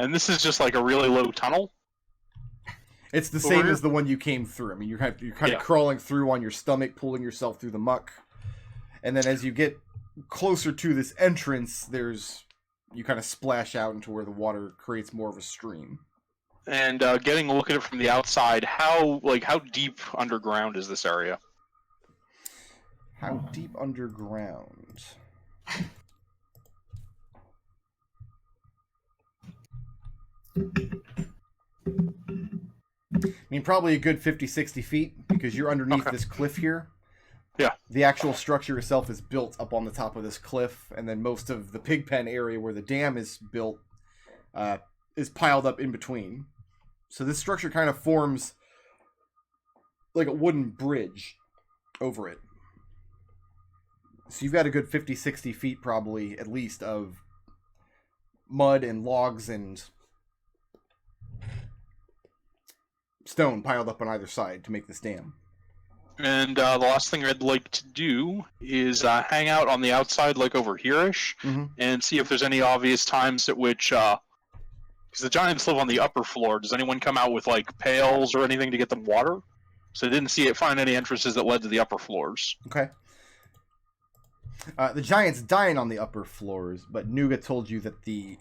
And this is just like a really low tunnel? It's the same as the one you came through. I mean, you're kind of crawling through on your stomach, pulling yourself through the muck. And then as you get closer to this entrance, you kind of splash out into where the water creates more of a stream. And getting a look at it from the outside, how deep underground is this area? How deep underground? I mean, probably a good 50, 60 feet, because you're underneath this cliff here. Yeah. The actual structure itself is built up on the top of this cliff, and then most of the pig pen area where the dam is built is piled up in between. So this structure kind of forms like a wooden bridge over it. So you've got a good 50, 60 feet probably, at least, of mud and logs and stone piled up on either side to make this dam. And the last thing I'd like to do is hang out on the outside, like over here-ish, and see if there's any obvious times at which, because the giants live on the upper floor, does anyone come out with, like, pails or anything to get them water? So I didn't find any entrances that led to the upper floors. Okay. The giants dine on the upper floors, but Nuga told you that the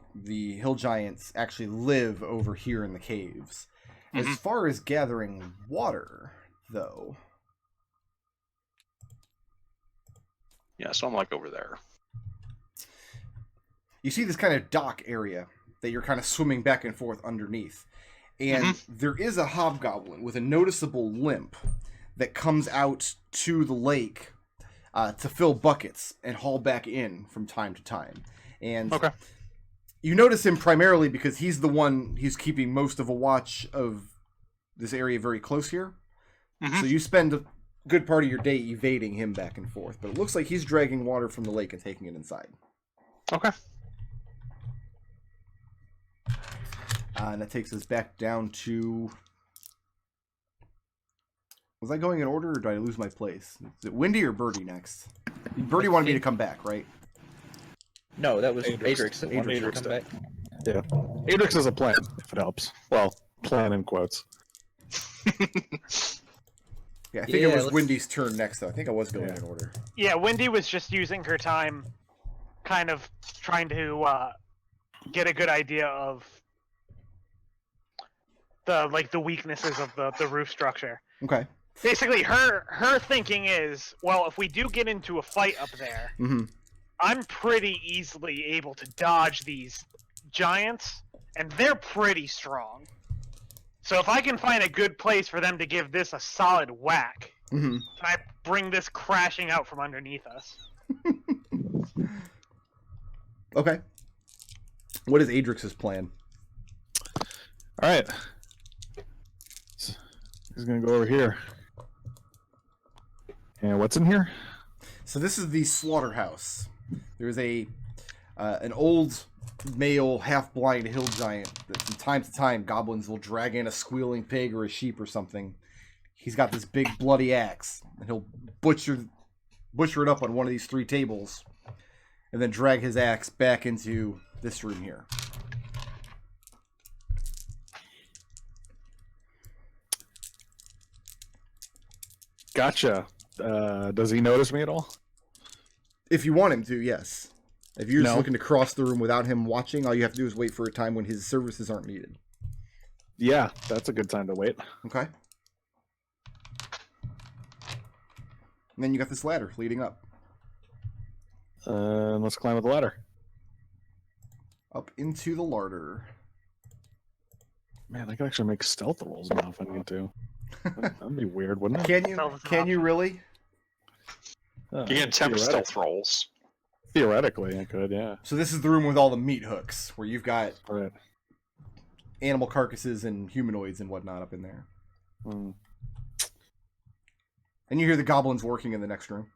hill giants actually live over here in the caves. As far as gathering water, though... Yeah, so I'm like over there. You see this kind of dock area that you're kind of swimming back and forth underneath. And there is a hobgoblin with a noticeable limp that comes out to the lake to fill buckets and haul back in from time to time. And you notice him primarily because he's the one who's keeping most of a watch of this area very close here. So you spend a good part of your day evading him back and forth. But it looks like he's dragging water from the lake and taking it inside. Okay. And that takes us back down to... Was I going in order, or did I lose my place? Is it Windy or Birdie next? Birdie wanted me to come back, right? No, that was Adrex that wanted to come back. Yeah. Adrex is a plan, if it helps. Well, plan in quotes. Yeah, I think it was Windy's turn next, though. I think I was going in order. Yeah, Windy was just using her time, kind of trying to get a good idea of the weaknesses of the roof structure. Okay. Basically, her thinking is, well, if we do get into a fight up there, I'm pretty easily able to dodge these giants, and they're pretty strong. So if I can find a good place for them to give this a solid whack, can I bring this crashing out from underneath us? Okay. What is Adrex's plan? All right. He's going to go over here. And what's in here? So this is the slaughterhouse. There's an old male half-blind hill giant that from time to time goblins will drag in a squealing pig or a sheep or something. He's got this big bloody axe, and he'll butcher it up on one of these 3 tables, and then drag his axe back into this room here. Gotcha. Does he notice me at all? If you want him to, yes. If you're just looking to cross the room without him watching, all you have to do is wait for a time when his services aren't needed. Yeah, that's a good time to wait. Okay. And then you got this ladder leading up. Let's climb up the ladder. Up into the larder. Man, I could actually make stealth rolls now if I need to. That'd be weird, wouldn't it? Can you really? You can attempt stealth rolls. Theoretically, I could, yeah. So this is the room with all the meat hooks, where you've got animal carcasses and humanoids and whatnot up in there. And you hear the goblins working in the next room.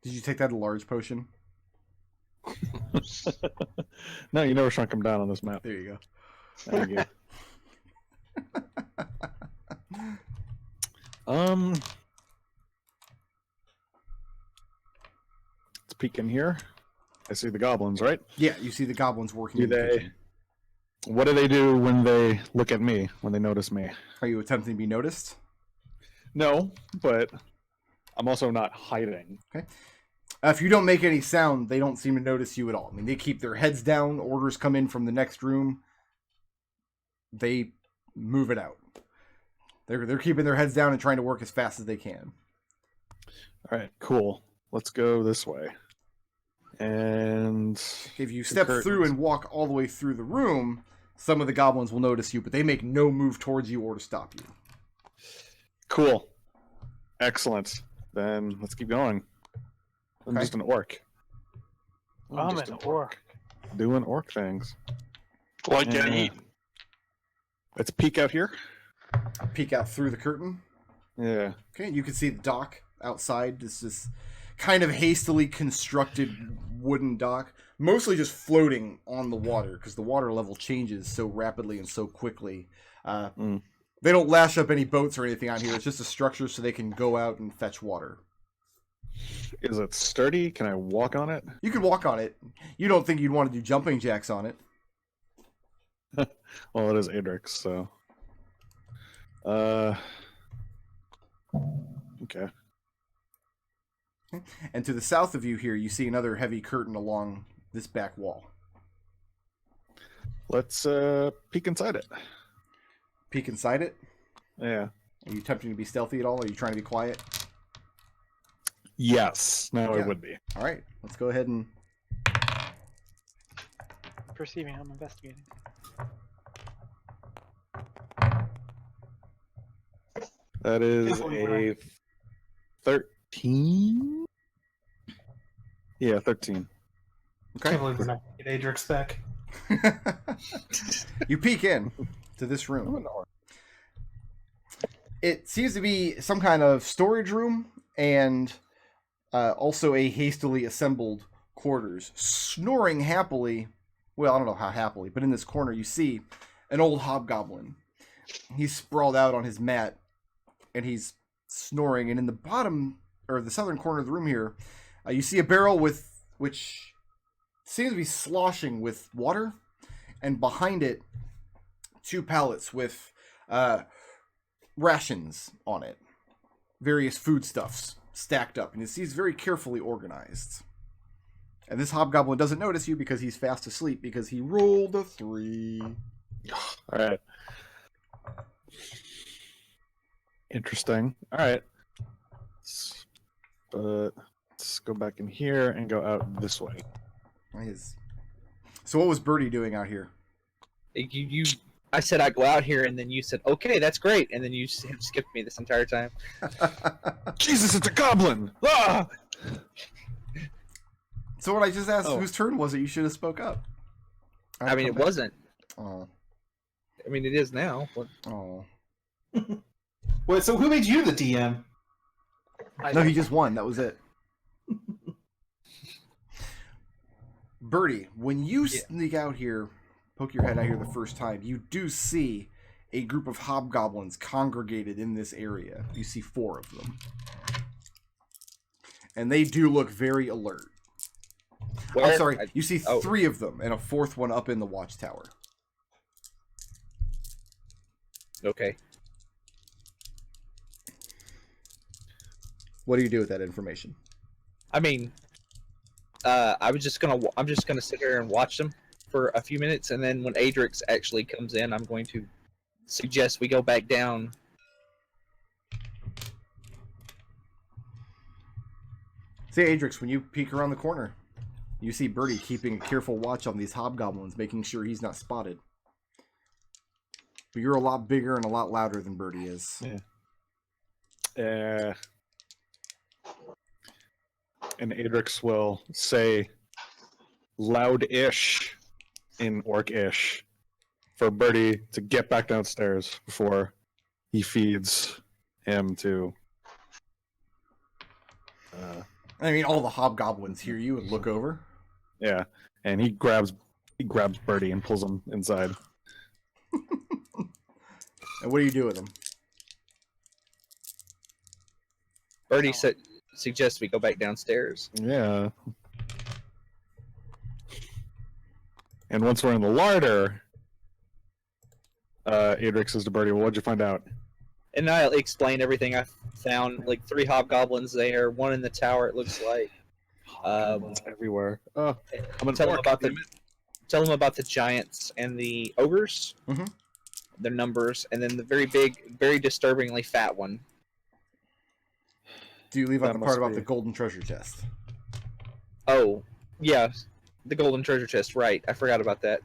Did you take that large potion? No, you never shrunk them down on this map. There you go. Thank you. peek in here. I see the goblins, right? Yeah, you see the goblins working Do in the they? kitchen. What do they do when they look at me? When they notice me? Are you attempting to be noticed? No, but I'm also not hiding. Okay. If you don't make any sound, they don't seem to notice you at all. I mean, they keep their heads down. Orders come in from the next room. They move it out. They're keeping their heads down and trying to work as fast as they can. All right, cool. Let's go this way. And If you step through and walk all the way through the room, some of the goblins will notice you, but they make no move towards you or to stop you. cool. Excellent. Then let's keep going. I'm just an orc. I'm just an orc. Doing orc things. Like getting eaten. Let's peek out here. Peek out through the curtain. Yeah. Okay, you can see the dock outside. This is kind of hastily constructed wooden dock, mostly just floating on the water because the water level changes so rapidly and so quickly. They don't lash up any boats or anything on here. It's just a structure so they can go out and fetch water. Is it sturdy? Can I walk on it? You can walk on it. You don't think you'd want to do jumping jacks on it. Well, it is Adrex, so. Okay. And to the south of you here, you see another heavy curtain along this back wall. Let's peek inside it. Peek inside it. Yeah. Are you attempting to be stealthy at all? Are you trying to be quiet? Yes. No, Yeah. it would be. All right. Let's go ahead and... Perceiving, I'm investigating. That is a 13? Yeah, 13. Okay. Can't believe we're not going to get Adrex back. You peek in to this I'm room. an orc. It seems to be some kind of storage room and also a hastily assembled quarters. Snoring happily, well, I don't know how happily, but in this corner you see an old hobgoblin. He's sprawled out on his mat and he's snoring. And in the bottom, or the southern corner of the room here, you see a barrel which seems to be sloshing with water. And behind it, 2 pallets with rations on it. Various foodstuffs stacked up. And he's very carefully organized. And this hobgoblin doesn't notice you because he's fast asleep because he rolled a 3. All right. Interesting. All right. Let's go back in here and go out this way. So what was Birdie doing out here? I said I'd go out here, and then you said, okay, that's great. And then you have skipped me this entire time. Jesus, it's a goblin! Ah! So what I just asked, Oh. whose turn was it? You should have spoke up. I mean, it wasn't. Oh. I mean, it is now. But... Oh. Wait, so who made you the DM? No, he just won. That was it. Birdie, when you sneak out here, poke your head out here the first time, you do see a group of hobgoblins congregated in this area. You see 4 of them. And they do look very alert. Where? I'm sorry, you see Oh. 3 of them and a 4th one up in the watchtower. Okay. What do you do with that information? I mean, I'm just gonna sit here and watch them for a few minutes, and then when Adrex actually comes in, I'm going to suggest we go back down. Say, Adrex, when you peek around the corner, you see Birdie keeping a careful watch on these hobgoblins, making sure he's not spotted. But you're a lot bigger and a lot louder than Birdie is. Yeah. And Adrex will say loud-ish in orc-ish for Birdie to get back downstairs before he feeds him to... I mean, all the hobgoblins hear you and look over. Yeah, and he grabs Birdie and pulls him inside. And what do you do with them? Birdie suggests we go back downstairs. Yeah, And once we're in the larder, Adrex says to Birdie, well, what'd you find out? And I'll explain everything I found. Like 3 hobgoblins there, 1 in the tower. It looks like. It's everywhere. Oh, I'm tell them about the giants and the ogres. Mm-hmm. Their numbers, and then the very big, very disturbingly fat one. Do you leave out That the must part about be- the golden treasure chest? Oh, yeah, the golden treasure chest. Right, I forgot about that.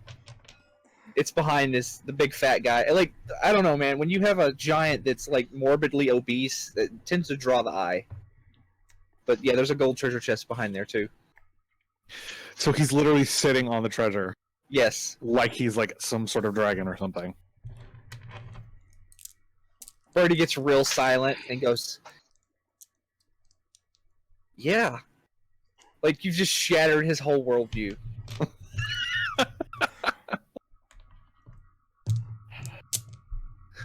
It's behind the big fat guy. Like, I don't know, man. When you have a giant that's like morbidly obese, it tends to draw the eye. But yeah, there's a gold treasure chest behind there too. So he's literally sitting on the treasure, Yes. like he's like some sort of dragon or something. Birdie gets real silent and goes, "Yeah." Like you've just shattered his whole worldview.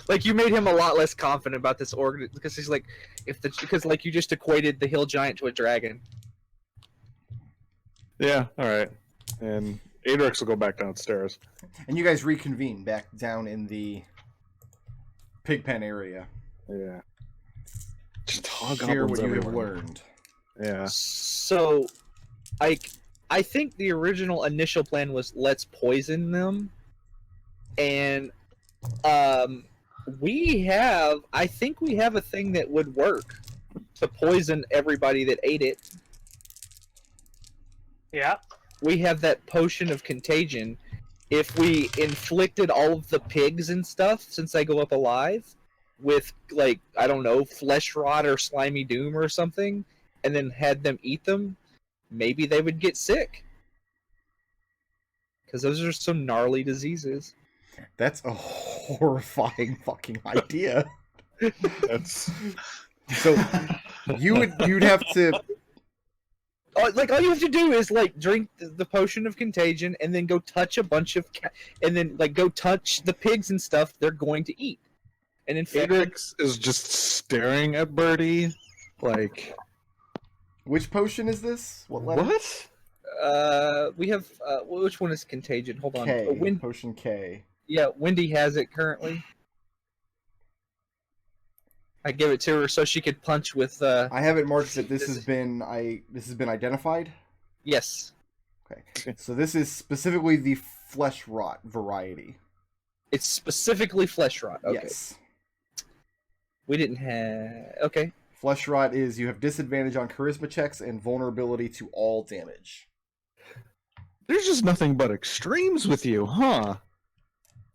Like you made him a lot less confident about this organ because he's like, because like you just equated the hill giant to a dragon. Yeah, all right. And Adrex will go back downstairs. And you guys reconvene back down in the pigpen area. Yeah. Just Share what you have learned. Yeah. So, I think the original initial plan was let's poison them, and I think we have a thing that would work to poison everybody that ate it. Yeah. We have that potion of contagion. If we inflicted all of the pigs and stuff, since they go up alive, with, like, I don't know, flesh rot or slimy doom or something, and then had them eat them, maybe they would get sick. Because those are some gnarly diseases. That's a horrifying fucking idea. That's So you'd have to. Like all you have to do is like drink the potion of contagion, and then go touch a bunch of, and then like go touch the pigs and stuff they're going to eat, and in fact, Adrex is just staring at Birdie, like, Which potion is this? What letter? what? we have which one is contagion? Hold on. K. Potion K. Yeah, Wendy has it currently. I give it to her so she could punch with. I have it marked that this has been identified. Yes. Okay. So this is specifically the flesh rot variety. It's specifically flesh rot. Okay. Yes. We didn't have. Okay. Flesh rot is you have disadvantage on charisma checks and vulnerability to all damage. There's just nothing but extremes with you, huh?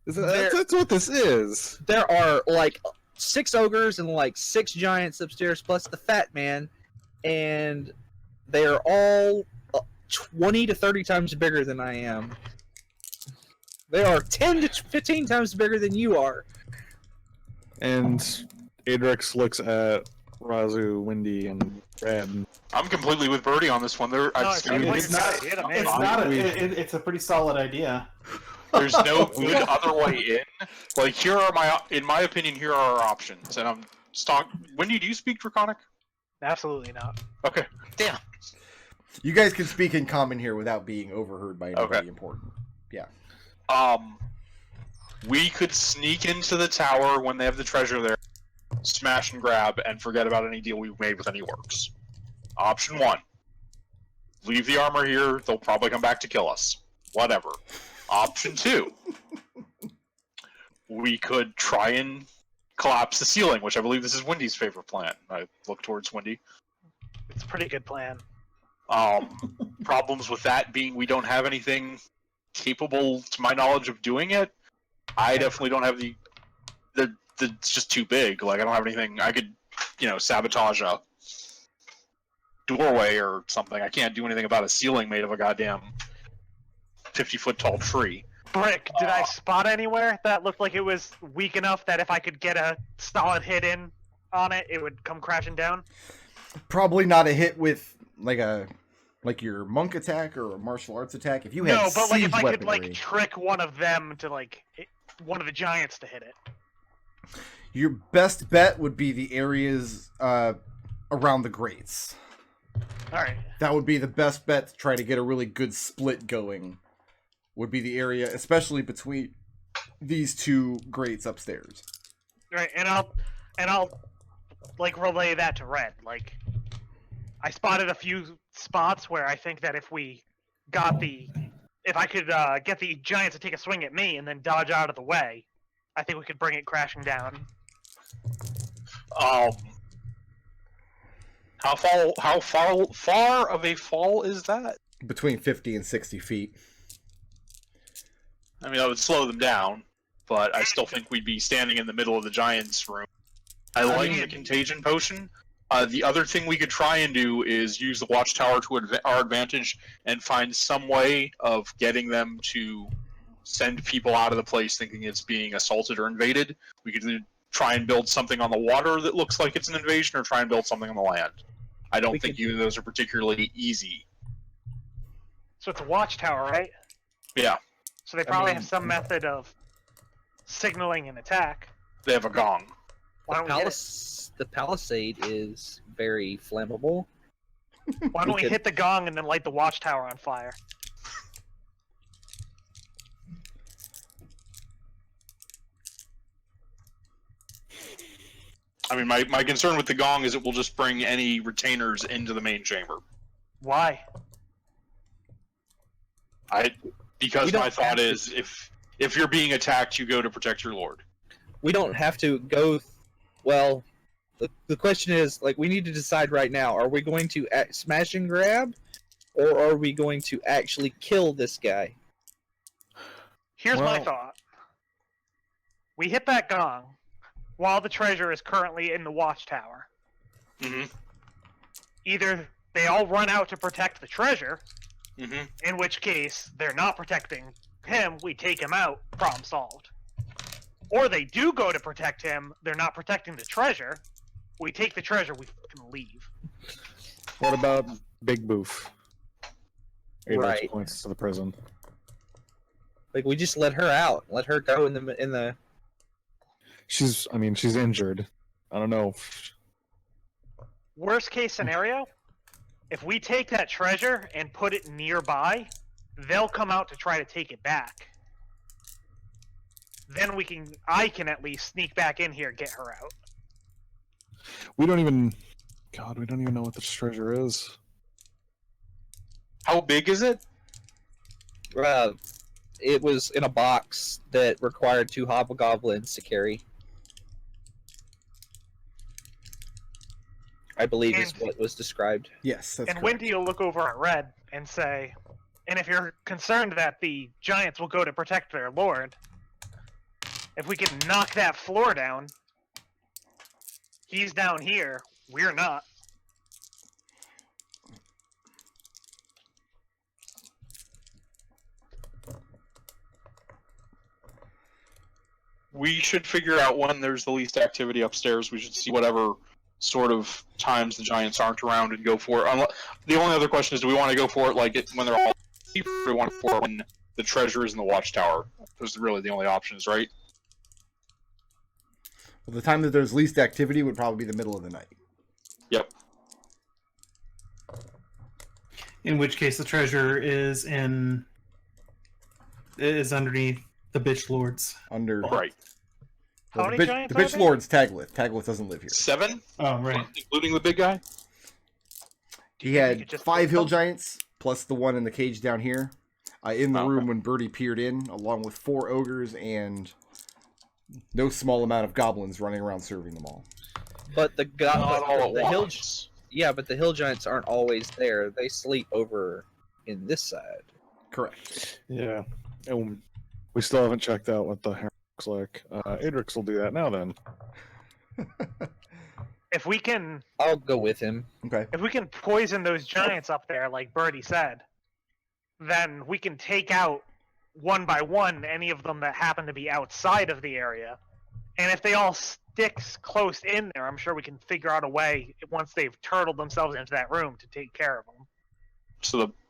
That's what this is. There are like 6 ogres and like 6 giants upstairs, plus the fat man, and they are all 20 to 30 times bigger than I am. They are 10 to 15 times bigger than you are. And Adrex looks at Raazu, Wendy, and Red. I'm completely with Birdie on this one. It's a pretty solid idea. There's no good other way in. Like, in my opinion, here are our options. And I'm Wendy, do you speak Draconic? Absolutely not. Okay. Damn. You guys can speak in common here without being overheard by anybody Okay. important. Yeah. We could sneak into the tower when they have the treasure there, smash and grab, and forget about any deal we've made with any orcs. Option 1. Leave the armor here, they'll probably come back to kill us. Whatever. Option 2. We could try and collapse the ceiling, which I believe this is Wendy's favorite plan. I look towards Wendy. It's a pretty good plan. Problems with that being we don't have anything capable, to my knowledge, of doing it. I definitely don't have it's just too big. Like, I don't have anything. I could, sabotage a doorway or something. I can't do anything about a ceiling made of a goddamn 50-foot tall tree. Brick, did I spot anywhere that looked like it was weak enough that if I could get a solid hit in on it, it would come crashing down? Probably not a hit with like your monk attack or a martial arts attack. If you had No, but like if I could weaponry, trick one of them to one of the giants to hit it. your best bet would be the areas around the grates. All right. That would be the best bet to try to get a really good split going would be the area, especially between these two grates upstairs. Right, and I'll like relay that to Red. Like, I spotted a few spots where I think that if I could get the giants to take a swing at me and then dodge out of the way, I think we could bring it crashing down. How far of a fall is that? Between 50 and 60 feet. I mean, I would slow them down, but I still think we'd be standing in the middle of the giants' room. I like the contagion potion. The other thing we could try and do is use the watchtower to our advantage and find some way of getting them to send people out of the place thinking it's being assaulted or invaded. We could try and build something on the water that looks like it's an invasion, or try and build something on the land. I don't think either of those are particularly easy. So it's a watchtower, right? Yeah. So they probably have some method of signaling an attack. They have a gong. The palisade is very flammable. Why don't we hit the gong and then light the watchtower on fire? I mean, my concern with the gong is it will just bring any retainers into the main chamber. Why? Because my thought is, if you're being attacked, you go to protect your lord. We don't have to go. Well, the question is, like, we need to decide right now: are we going to smash and grab, or are we going to actually kill this guy? Here's my thought: we hit that gong while the treasure is currently in the watchtower. Mm-hmm. Either they all run out to protect the treasure, mm-hmm. in which case they're not protecting him, we take him out, problem solved. Or they do go to protect him, they're not protecting the treasure, we take the treasure, we can leave. What about Big Boof? Right. Points to the prison. Like, we just let her out, let her go in the. She's injured. I don't know. Worst case scenario, if we take that treasure and put it nearby, they'll come out to try to take it back. Then I can at least sneak back in here and get her out. We don't even know what this treasure is. How big is it? It was in a box that required 2 hobgoblins to carry. I believe is what was described. Yes, that's correct. Wendy will look over at Red and say, and if you're concerned that the giants will go to protect their lord, if we can knock that floor down, he's down here, we're not. We should figure out when there's the least activity upstairs. We should see whatever sort of times the giants aren't around and go for it. The only other question is, do we want to go for it when they're all asleep, or do we want to go for it when the treasure is in the watchtower? Those are really the only options, right? Well, the time that there's least activity would probably be the middle of the night. Yep. In which case, the treasure is underneath the bitch lords. Right. How many giants the bitch lord's Taglith. Taglith doesn't live here. 7? Oh, right. Including the big guy? He had 5 hill giants, plus the one in the cage down here, in the room when Birdie peered in, along with 4 ogres and no small amount of goblins running around serving them all. But the hill, yeah, but the hill giants aren't always there. They sleep over in this side. Correct. Yeah. And we still haven't checked out what the hair looks like. Adrex will do that now then. If we can... I'll go with him. Okay. If we can poison those giants up there, like Birdie said, then we can take out, one by one, any of them that happen to be outside of the area. And if they all stick close in there, I'm sure we can figure out a way, once they've turtled themselves into that room, to take care of them.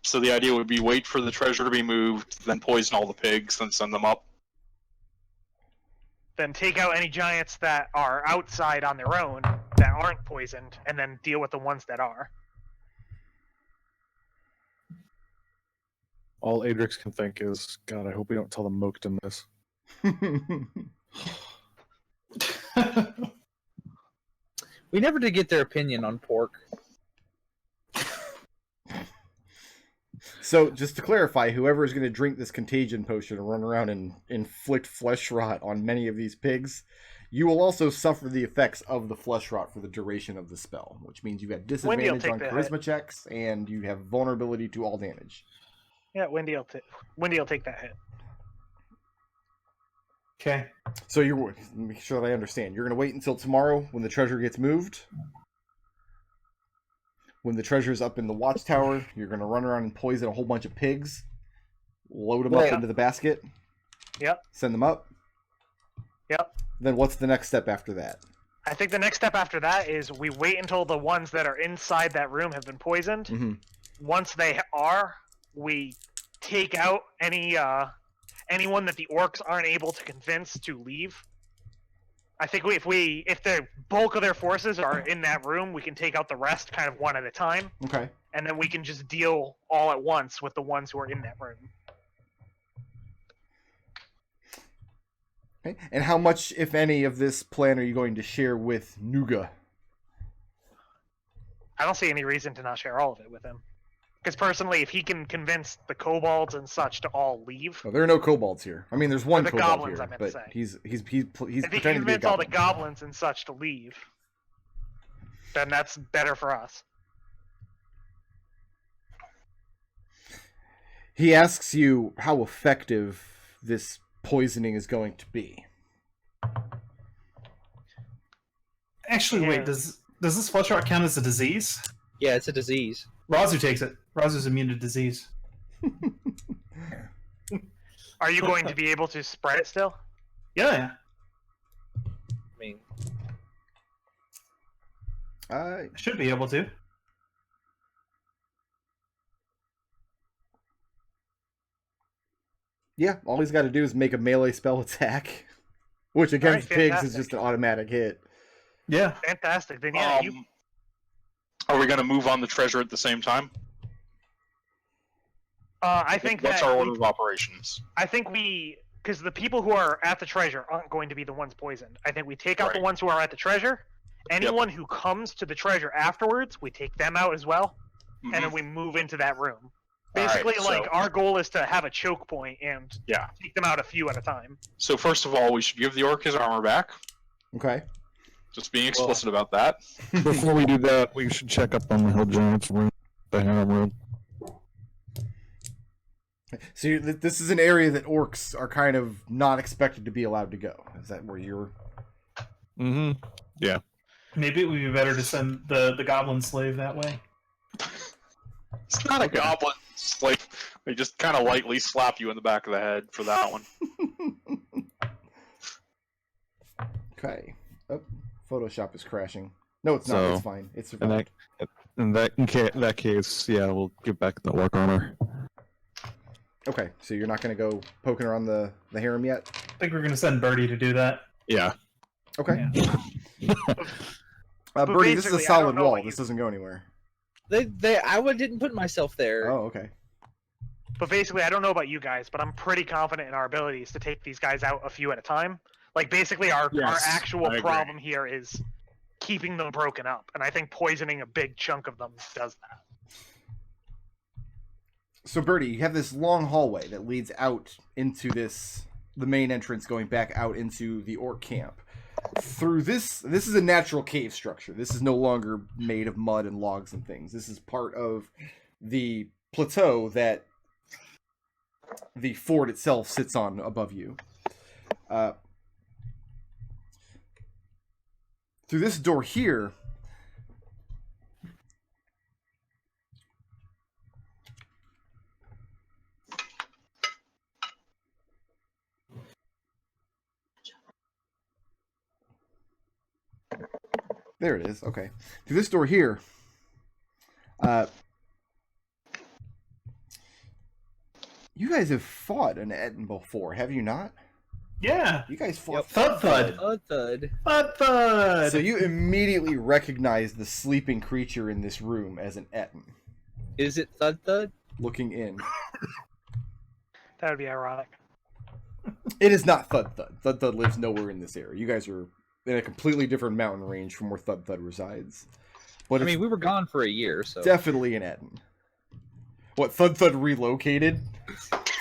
So the idea would be wait for the treasure to be moved, then poison all the pigs, then send them up. Then take out any giants that are outside on their own, that aren't poisoned, and then deal with the ones that are. All Adrex can think is, God, I hope we don't tell the Moakton this. We never did get their opinion on pork. So, just to clarify, whoever is going to drink this contagion potion and run around and inflict flesh rot on many of these pigs, you will also suffer the effects of the flesh rot for the duration of the spell, which means you have disadvantage on charisma checks and you have vulnerability to all damage. Yeah, Wendy will take that hit. Okay. So you're make sure that I understand. You're going to wait until tomorrow when the treasure gets moved. When the treasure's up in the watchtower, you're going to run around and poison a whole bunch of pigs, load them up into the basket. Yep. Send them up. Yep. Then what's the next step after that? I think the next step after that is we wait until the ones that are inside that room have been poisoned. Mm-hmm. Once they are, we take out anyone that the orcs aren't able to convince to leave. I think if the bulk of their forces are in that room, we can take out the rest kind of one at a time. Okay. And then we can just deal all at once with the ones who are in that room. Okay. And how much, if any, of this plan are you going to share with Nuga? I don't see any reason to not share all of it with him. Because personally, if he can convince the kobolds and such to all leave, Oh, there are no kobolds here. I mean, there's one the kobold goblins, here, I meant to but say. he's if he pretending can to be a convince all the goblin. goblins and such to leave, then that's better for us. He asks you how effective this poisoning is going to be. Actually, wait. Does this flesh rot count as a disease? Yeah, it's a disease. Raazu takes it. Raazu's immune to disease. Are you going to be able to spread it still? Yeah. I mean, I should be able to. Yeah, all he's got to do is make a melee spell attack, which against pigs is just an automatic hit. Yeah. Fantastic. Then yeah, Are we going to move on the treasure at the same time? I think What's our order of operations? I think because the people who are at the treasure aren't going to be the ones poisoned. I think we take out the ones who are at the treasure. Anyone who comes to the treasure afterwards, we take them out as well, and then we move into that room. Basically, our goal is to have a choke point and take them out a few at a time. So first of all, we should give the orc his armor back. Okay. Just being explicit about that. Before we do that, we should check up on the Hill Giants room, the Harem room. So this is an area that orcs are kind of not expected to be allowed to go. Is that where you're... Mm-hmm. Yeah. Maybe it would be better to send the goblin slave that way. It's not a goblin slave. They just kind of lightly slap you in the back of the head for that one. Okay. Oh, Photoshop is crashing. No, it's not. It's fine. It's survived. In that case, yeah, we'll get back the orc armor. Okay, so you're not going to go poking around the harem yet? I think we're going to send Birdie to do that. Yeah. Okay. Yeah. Birdie, this is a solid wall. This doesn't go anywhere. I didn't put myself there. Oh, okay. But basically, I don't know about you guys, but I'm pretty confident in our abilities to take these guys out a few at a time. Like, basically, our actual problem here is keeping them broken up, and I think poisoning a big chunk of them does that. So, Birdie, you have this long hallway that leads out into the main entrance going back out into the orc camp. Through this is a natural cave structure. This is no longer made of mud and logs and things. This is part of the plateau that the fort itself sits on above you. Through this door here, there it is. Okay. Through this door here, you guys have fought an Etten before, have you not? Yeah. You guys fought Thud. Thud. So you immediately recognize the sleeping creature in this room as an Etten. Is it Thud? Looking in. That would be ironic. It is not Thud Thud. Thud Thud lives nowhere in this area. You guys are in a completely different mountain range from where Thud Thud resides. But I mean, we were gone for a year, so definitely in Etten. What, Thud Thud relocated?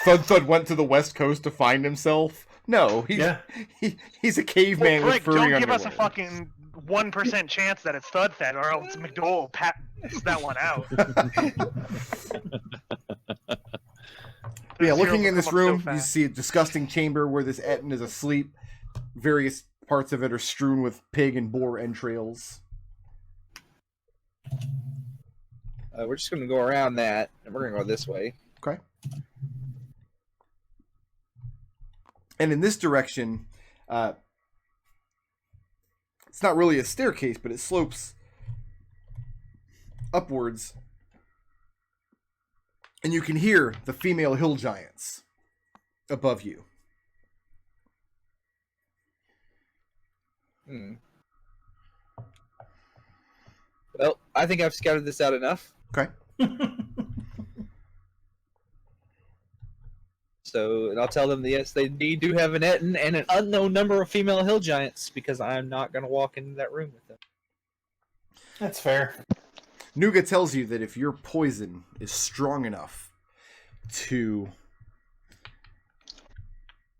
Thud Thud went to the west coast to find himself? No, he's a caveman with furry don't give underwear. us a fucking 1% chance that it's Thud Thud, or else McDohl patents that one out. Yeah, looking in this room, you see a disgusting chamber where this Etten is asleep. Various parts of it are strewn with pig and boar entrails. we're just going to go around that, and we're going to go this way. Okay. And in this direction, it's not really a staircase, but it slopes upwards. And you can hear the female hill giants above you. Well, I think I've scouted this out enough. Okay. So, and I'll tell them that yes, they do have an Etten and an unknown number of female hill giants, because I'm not going to walk into that room with them. That's fair. Nuga tells you that if your poison is strong enough to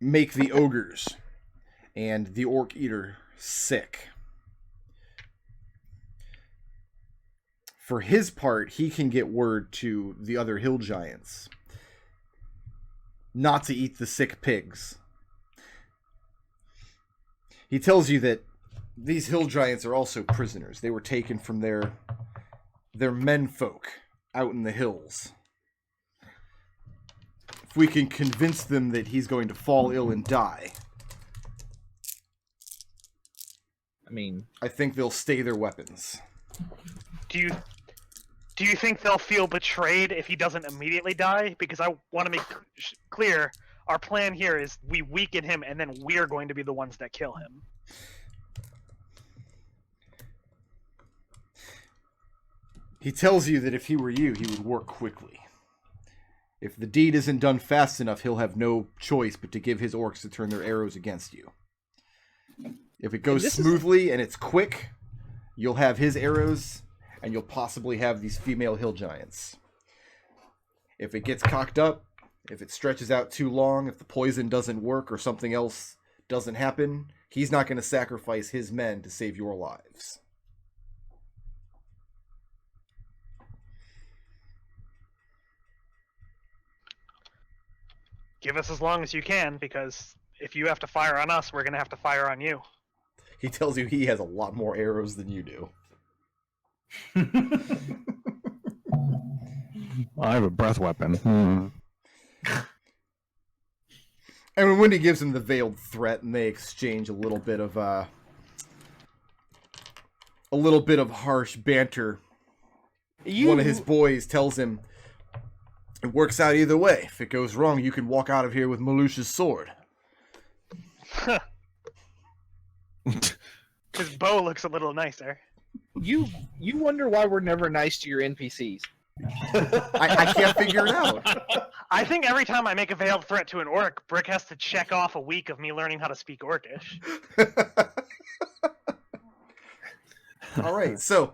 make the ogres and the orc eater sick, for his part, he can get word to the other hill giants not to eat the sick pigs. He tells you that these hill giants are also prisoners. They were taken from their menfolk out in the hills. If we can convince them that he's going to fall ill and die, I mean, I think they'll stay their weapons. Do you think they'll feel betrayed if he doesn't immediately die? Because I want to make clear, our plan here is we weaken him, and then we're going to be the ones that kill him. He tells you that if he were you, he would work quickly. If the deed isn't done fast enough, he'll have no choice but to give his orcs to turn their arrows against you. If it goes smoothly and it's quick, you'll have his arrows, and you'll possibly have these female hill giants. If it gets cocked up, if it stretches out too long, if the poison doesn't work or something else doesn't happen, he's not going to sacrifice his men to save your lives. Give us as long as you can, because if you have to fire on us, we're going to have to fire on you. He tells you he has a lot more arrows than you do. I have a breath weapon. And when Wendy gives him the veiled threat, and they exchange a little bit of harsh banter, one of his boys tells him, "It works out either way. If it goes wrong, you can walk out of here with Malusha's sword." His bow looks a little nicer. You wonder why we're never nice to your NPCs. I can't figure it out. I think every time I make a veiled threat to an orc, Brick has to check off a week of me learning how to speak Orcish. All right, so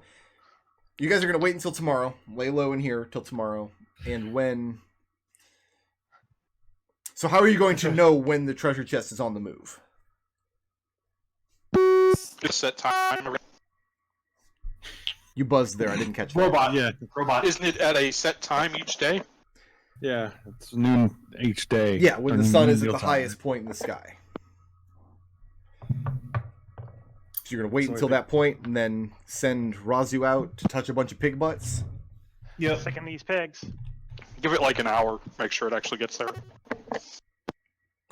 you guys are going to wait until tomorrow. Lay low in here till tomorrow. And when... So how are you going to know when the treasure chest is on the move? Just set time. You buzzed there. I didn't catch that. Robot. Yeah. Robot. Isn't it at a set time each day? Yeah, it's noon each day. Yeah, when the sun is at the highest point in the sky. So you're going to wait until that point and then send Raazu out to touch a bunch of pig butts? Yep. Sicking these pigs. Give it like an hour. Make sure it actually gets there.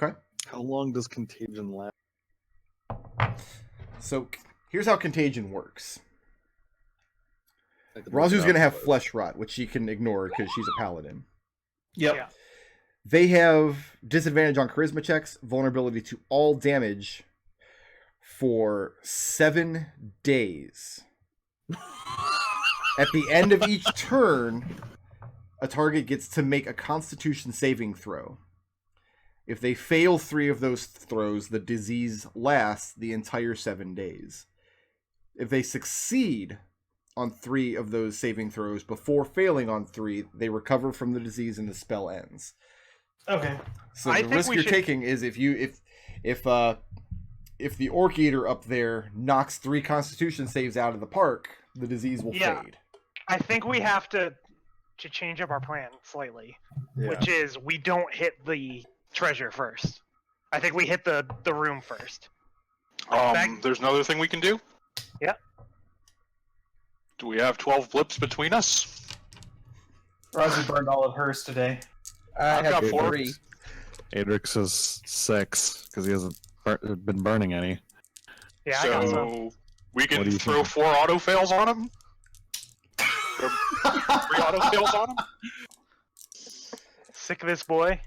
Okay. How long does contagion last? So here's how contagion works. Raazu's going to have flesh rot, which she can ignore because she's a paladin. Yep. Yeah. They have disadvantage on charisma checks, vulnerability to all damage for 7 days. At the end of each turn, a target gets to make a Constitution saving throw. If they fail 3 of those throws, the disease lasts the entire 7 days. If they succeed on 3 of those saving throws before failing on 3, they recover from the disease and the spell ends. Okay. So the risk you're taking is if the Orc Eater up there knocks 3 Constitution saves out of the park, the disease will fade. I think we have to change up our plan slightly, which is we don't hit the treasure first. I think we hit the room first. There's another thing we can do? Yep. Do we have 12 blips between us? Raazu burned all of hers today. I've got 4. 3. Adrex is 6 because he hasn't been burning any. Yeah, I got some. So we can throw 4 auto fails on him? 3 auto fails on him? Sick of this boy.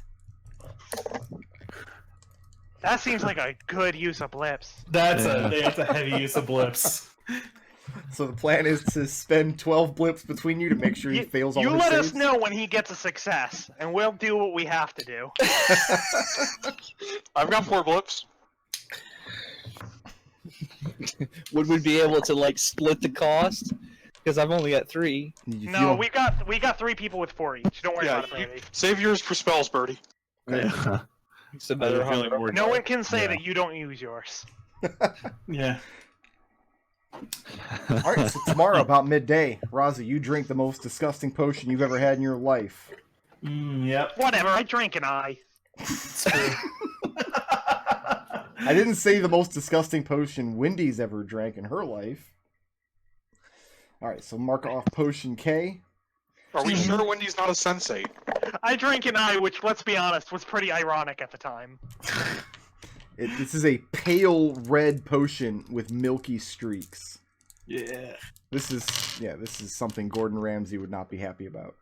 That seems like a good use of blips. That's a heavy use of blips. So the plan is to spend 12 blips between you to make sure he fails all his You let saves? us know when he gets a success, and we'll do what we have to do. I've got 4 blips. Would we be able to like split the cost? Because I've only got 3. No, we got 3 people with 4 each. Don't worry about it, Birdie. Save yours for spells, Birdie. Yeah. It's another $100. No one can say that you don't use yours. Yeah. Alright, so tomorrow about midday, Raazu, you drink the most disgusting potion you've ever had in your life. Yep. Whatever, I drank an eye. It's true. I didn't say the most disgusting potion Wendy's ever drank in her life. Alright, so mark off potion K. Are we sure Wendy's not a sensate? I drank an eye, which, let's be honest, was pretty ironic at the time. This is a pale red potion with milky streaks. Yeah. This is something Gordon Ramsay would not be happy about.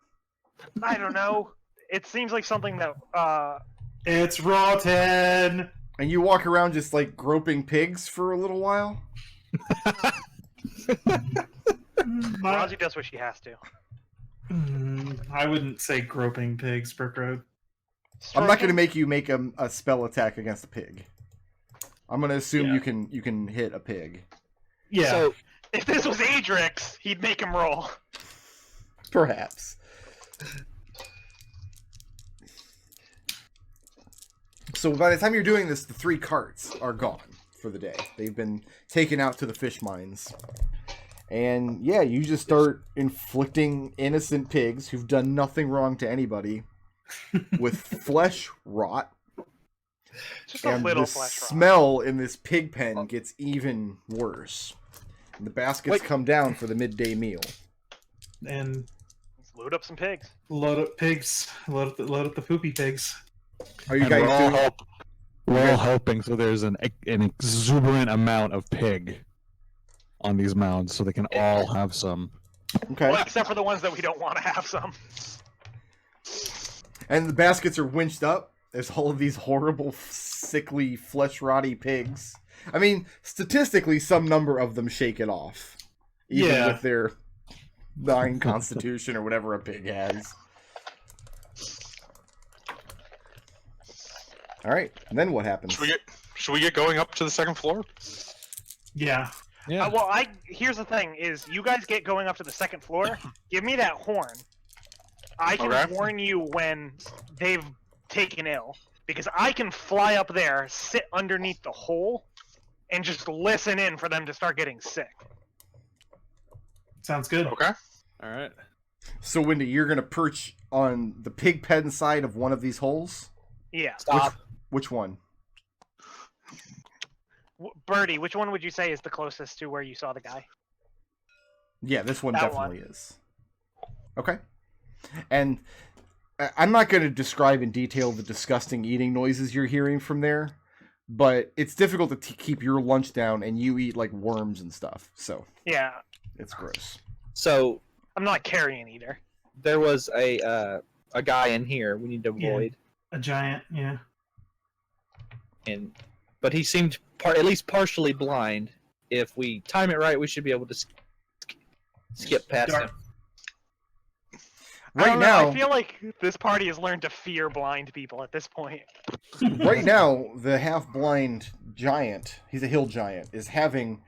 I don't know. It seems like something that, It's rotten! And you walk around just like groping pigs for a little while? Raazu does what she has to. I wouldn't say groping pigs, Brick Road. I'm not going to make you make a spell attack against a pig. I'm going to assume you can hit a pig. Yeah. So, If this was Adrex, he'd make him roll. Perhaps. So by the time you're doing this, the 3 carts are gone for the day. They've been taken out to the fish mines. And yeah, you just start inflicting innocent pigs who've done nothing wrong to anybody with flesh rot. Just a little flesh rot. Smell in this pig pen gets even worse. The baskets come down for the midday meal. And Let's load up some pigs. load up pigs. Load up the poopy pigs. Are you And guys doing? we're all hoping so there's an exuberant amount of pig on these mounds so they can all have some. Okay. Well, except for the ones that we don't want to have some. And the baskets are winched up. There's all of these horrible, sickly, flesh-rotty pigs. I mean, statistically, some number of them shake it off. Even with their 9 constitution or whatever a pig has. Alright, and then what happens? Should we get going up to the 2nd floor? Yeah. Yeah. Well, here's the thing: is you guys get going up to the 2nd floor. Give me that horn. I can warn you when they've taken ill, because I can fly up there, sit underneath the hole, and just listen in for them to start getting sick. Sounds good. Okay. All right. So, Wendy, you're going to perch on the pig pen side of one of these holes? Yeah. stop. Which one? Birdie, which one would you say is the closest to where you saw the guy? Yeah, this one That definitely is. Okay. And I'm not going to describe in detail the disgusting eating noises you're hearing from there, but it's difficult to keep your lunch down, and you eat like worms and stuff, so Yeah. it's gross. So I'm not carrying either. there was a guy in here we need to avoid, A giant, yeah. but he seemed at least partially blind. If we time it right, we should be able to skip past Dark. him. Right now, I feel like this party has learned to fear blind people at this point. right now, the half-blind giant, he's a hill giant, is having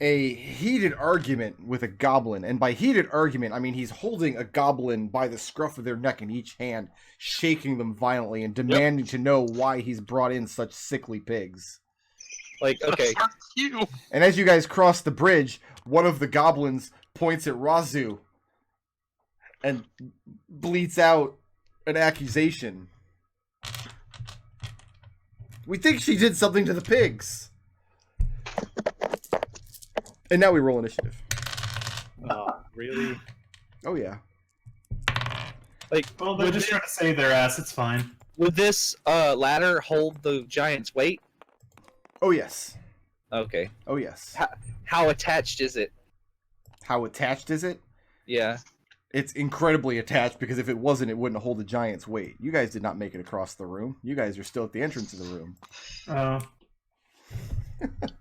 a heated argument with a goblin. And by heated argument, I mean he's holding a goblin by the scruff of their neck in each hand, shaking them violently and demanding to know why he's brought in such sickly pigs. Like, okay. You. And as you guys cross the bridge, one of the goblins points at Raazu and bleats out an accusation. We think she did something to the pigs. And now we roll initiative. Oh, really? Oh, yeah. Like, Well, they're just trying to save their ass. It's fine. would this ladder hold the giant's weight? Oh, yes. Okay. Oh, yes. How attached is it? How attached is it? Yeah. It's incredibly attached, because if it wasn't, it wouldn't hold the giant's weight. You guys did not make it across the room. You guys are still at the entrance of the room. Oh.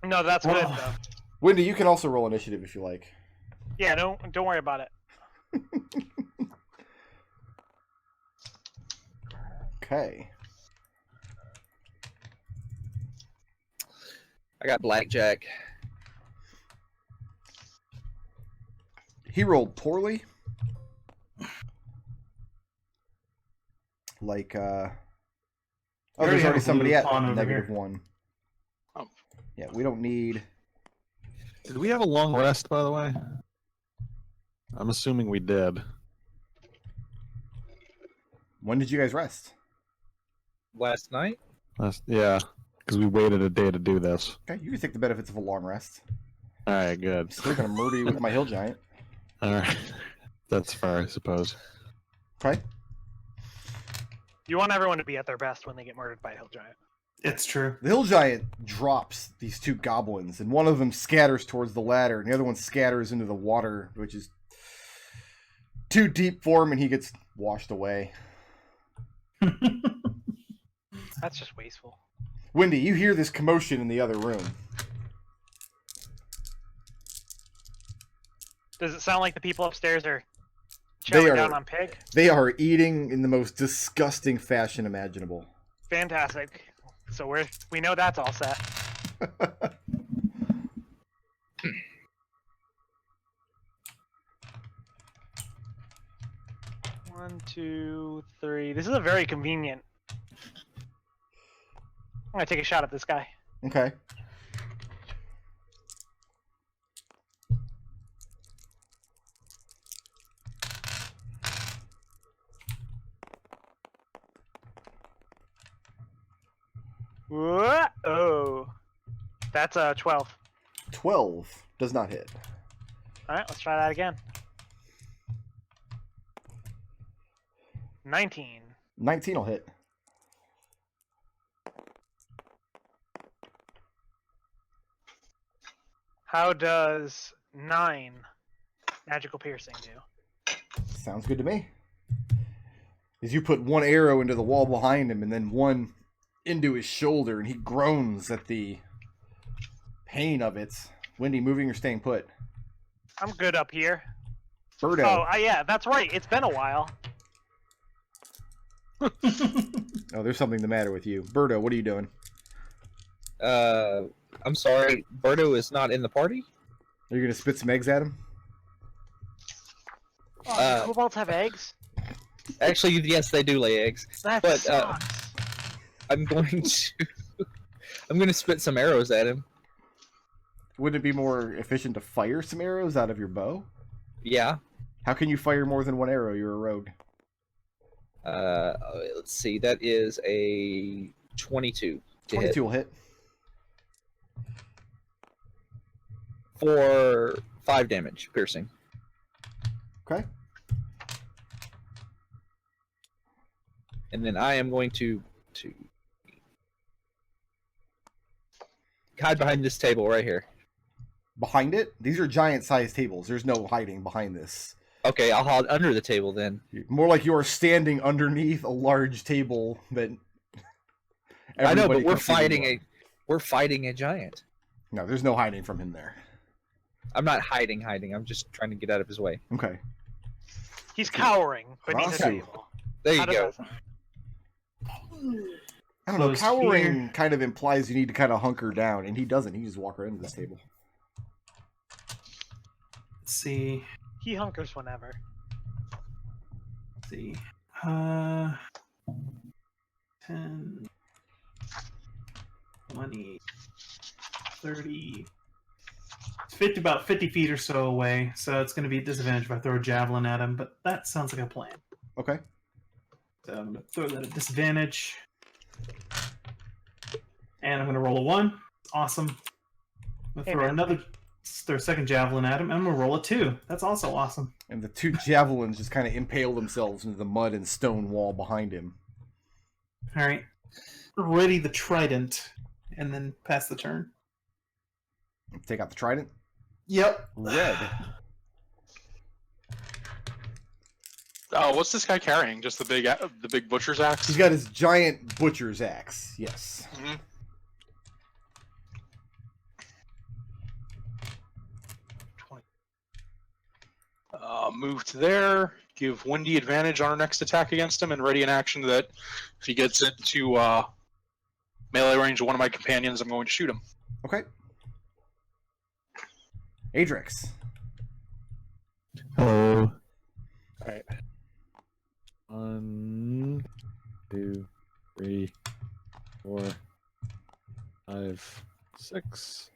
No, that's good Well- though. Wendy, you can also roll initiative if you like. Yeah, don't worry about it. Okay. I got blackjack. He rolled poorly. Like, oh, We there's already already have a somebody blue at pawn over -1. Oh. Yeah, we don't need... Did we have a long rest, by the way? I'm assuming we did. When did you guys rest? Last night? Yeah, because we waited a day to do this. Okay, you can take the benefits of a long rest. All right, good. I'm still gonna murder you with my hill giant. All right, that's fair, I suppose. Okay. You want everyone to be at their best when they get murdered by a hill giant. It's true. The hill giant drops these two goblins, and one of them scatters towards the ladder, and the other one scatters into the water, which is too deep for him, and he gets washed away. That's just wasteful. Wendy, you hear this commotion in the other room. Does it sound like the people upstairs are They chowing are- down on pig? They are eating in the most disgusting fashion imaginable. Fantastic. So we know that's all set. One, two, three. This is a very convenient. I'm gonna take a shot at this guy. Okay. Oh, that's a 12. 12 does not hit. All right, let's try that again. 19. 19 will hit. How does 9 magical piercing do? Sounds good to me. As you put one arrow into the wall behind him and then one into his shoulder, and he groans at the pain of it. Wendy, moving or staying put? I'm good up here. Birdo. Oh, yeah, that's right. It's been a while. Oh, there's something the matter with you. Birdo, what are you doing? I'm sorry, Birdo is not in the party? Are you going to spit some eggs at him? Oh, do kobolds have eggs? Actually, yes, they do lay eggs. That But, sucks. I'm going to spit some arrows at him. Wouldn't it be more efficient to fire some arrows out of your bow? Yeah. How can you fire more than one arrow? You're a rogue. Let's see. That is a 22 to 22 hit will hit. for 5 damage piercing. Okay. And then I am going to hide behind this table right here. Behind it? These are giant-sized tables. There's no hiding behind this. Okay, I'll hide under the table then. More like you are standing underneath a large table that. I know, but everybody we're can see fighting a giant. No, there's no hiding from him there. I'm not hiding. I'm just trying to get out of his way. Okay. He's cowering, but he's a Raazu. table. There you How does go. that sound? I don't know. Close Cowering here. kind of implies you need to kind of hunker down, and he doesn't. He just walk right into this table. Let's see. He hunkers whenever. Let's see. 10, 20, 30. It's 50, about 50 feet or so away, so it's going to be a disadvantage if I throw a javelin at him, but that sounds like a plan. Okay. So I'm going to throw that at disadvantage. And I'm going to roll a 1. Awesome. I'm going to throw throw a second javelin at him, and I'm going to roll a 2. That's also awesome. And the two javelins just kind of impale themselves into the mud and stone wall behind him. All right. Ready the trident, and then pass the turn. Take out the trident. Yep. Red. Oh, what's this guy carrying? Just the big butcher's axe? He's got his giant butcher's axe. Yes. Mhm. Move to there. Give Windy advantage on our next attack against him, and ready an action that if he gets into melee range of one of my companions, I'm going to shoot him. Okay. Adrex. Hello. Alright. 1, 2, 3, 4, 5, 6.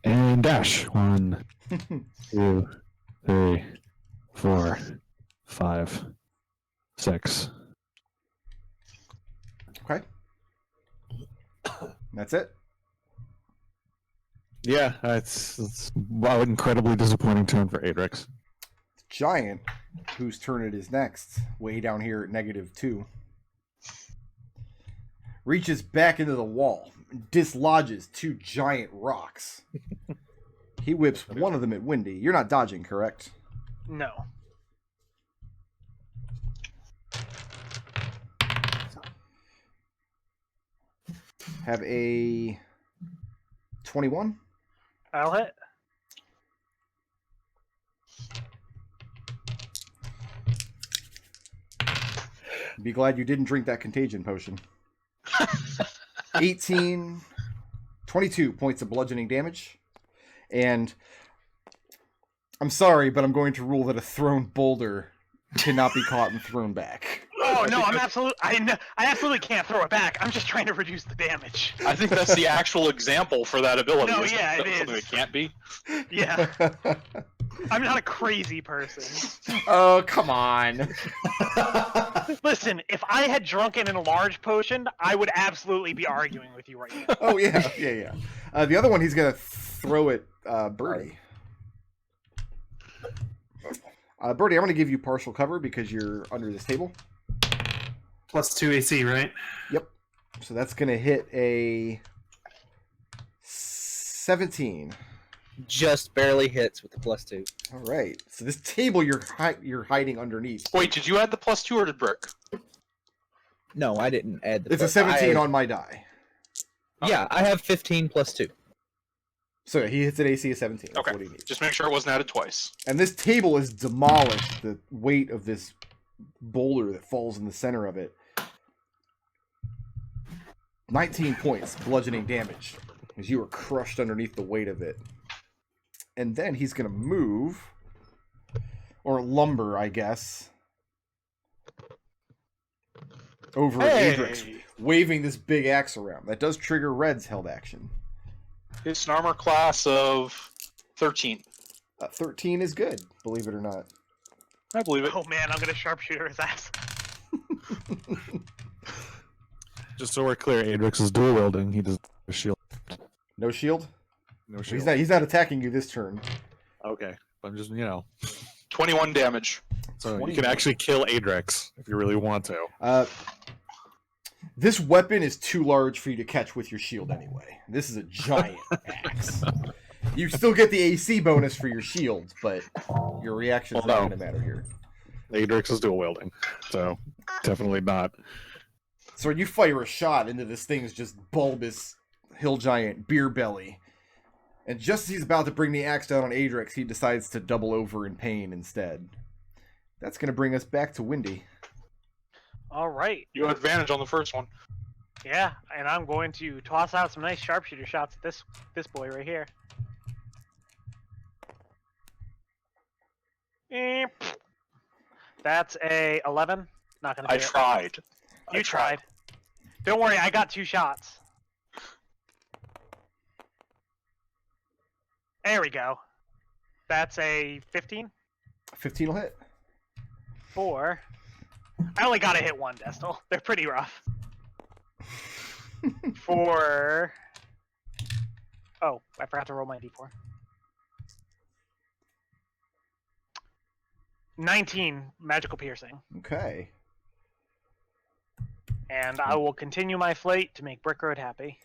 And dash. 1, 2, 3, 4, 5, 6. Okay. That's it. Yeah, it's wow, incredibly disappointing turn for Adrex. Giant, whose turn it is next, way down here at -2, reaches back into the wall, dislodges 2 giant rocks. He whips one of them at Windy. You're not dodging, correct? No. Have a 21. I'll hit. Be glad you didn't drink that contagion potion. 22 points of bludgeoning damage. And I'm sorry, but I'm going to rule that a thrown boulder cannot be caught and thrown back. Oh no, I absolutely can't throw it back. I'm just trying to reduce the damage. I think that's the actual example for that ability. No, isn't yeah, it Something is. that can't be. Yeah, I'm not a crazy person. Oh, come on. Listen, if I had drunken in a large potion, I would absolutely be arguing with you right now. Oh, yeah. The other one, he's going to throw at Birdie. Birdie, I'm going to give you partial cover because you're under this table. +2 AC, right? Yep. So that's going to hit a 17. Just barely hits with the +2. All right. So this table you're hiding underneath. Wait, did you add the +2 or did Brick? No, I didn't add the. It's a 17 on my die. Yeah, I have 15 +2. So he hits an AC of 17. That's Okay. what he needs. Just make sure it wasn't added twice. And this table is demolished. The weight of this boulder that falls in the center of it. 19 points bludgeoning damage as you are crushed underneath the weight of it. And then he's going to move, or lumber, I guess, over at Adrex, waving this big axe around. That does trigger Red's held action. It's an armor class of 13. 13 is good, believe it or not. I believe it. Oh man, I'm gonna sharpshooter his ass. Just so we're clear, Adrex is dual wielding. He does have a shield. No shield? No shield. He's not attacking you this turn. Okay, I'm just 21 damage. So 21. you can actually kill Adrex if you really want to. This weapon is too large for you to catch with your shield anyway. This is a giant axe. You still get the AC bonus for your shield, but your reaction's not going to matter here. Adrex is dual wielding, so definitely not. So you fire a shot into this thing's just bulbous hill giant beer belly, and just as he's about to bring the axe down on Adrex, he decides to double over in pain instead. That's going to bring us back to Windy. All right. You have advantage on the first one. Yeah, and I'm going to toss out some nice sharpshooter shots at this boy right here. That's a 11. Not gonna. I tried. You tried. Don't worry, I got 2 shots. There we go. That's a 15. 15 will hit. 4. I only got to hit 1, Destil. They're pretty rough. 4. Oh, I forgot to roll my d4. 19 magical piercing. Okay. And I will continue my flight to make Brick Road happy.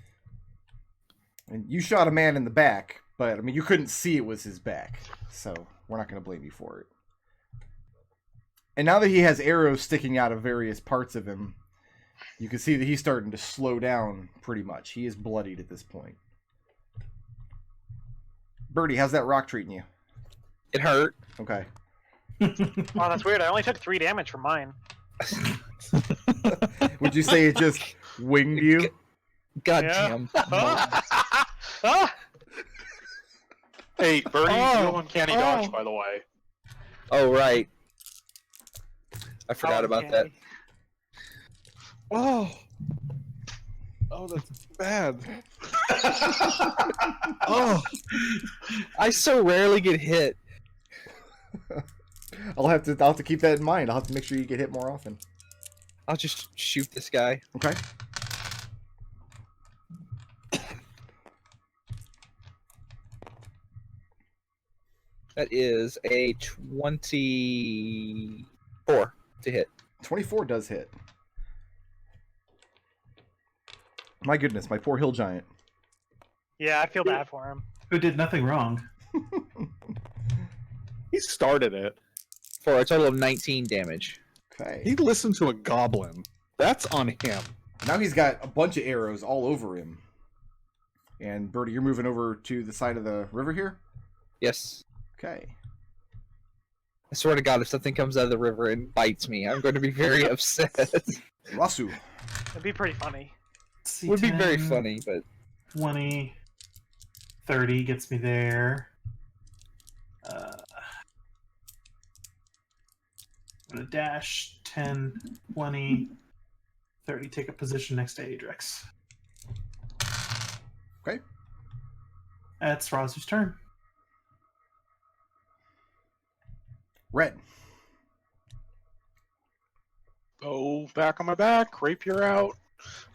And you shot a man in the back, but I mean, you couldn't see it was his back, so we're not going to blame you for it. And now that he has arrows sticking out of various parts of him, you can see that he's starting to slow down pretty much. He is bloodied at this point. Birdie, how's that rock treating you? It hurt. Okay. Oh, that's weird. I only took 3 damage from mine. Would you say it just winged you? Goddamn. Ah! Hey, Birdie, you Oh. do uncanny dodge, by the way. Oh, right. I forgot about that. Oh. Oh, that's bad. Oh. I so rarely get hit. I'll have to keep that in mind. I'll have to make sure you get hit more often. I'll just shoot this guy. Okay. That is a 24 to hit. 24 does hit. My goodness, my poor hill giant. Yeah, I feel bad for him. Who did nothing wrong? He started it. For a total of 19 damage. Okay. He listened to a goblin. That's on him. Now he's got a bunch of arrows all over him. And Birdie, you're moving over to the side of the river here? Yes. Okay. I swear to God, if something comes out of the river and bites me, I'm going to be very upset. Raazu. It'd be pretty funny. Would be very 10, funny, but 20, 30 gets me there. I'm going to dash 10, 20, 30, take a position next to Adrex. Okay. That's Raazu's turn. Red. Go back on my back, rapier out,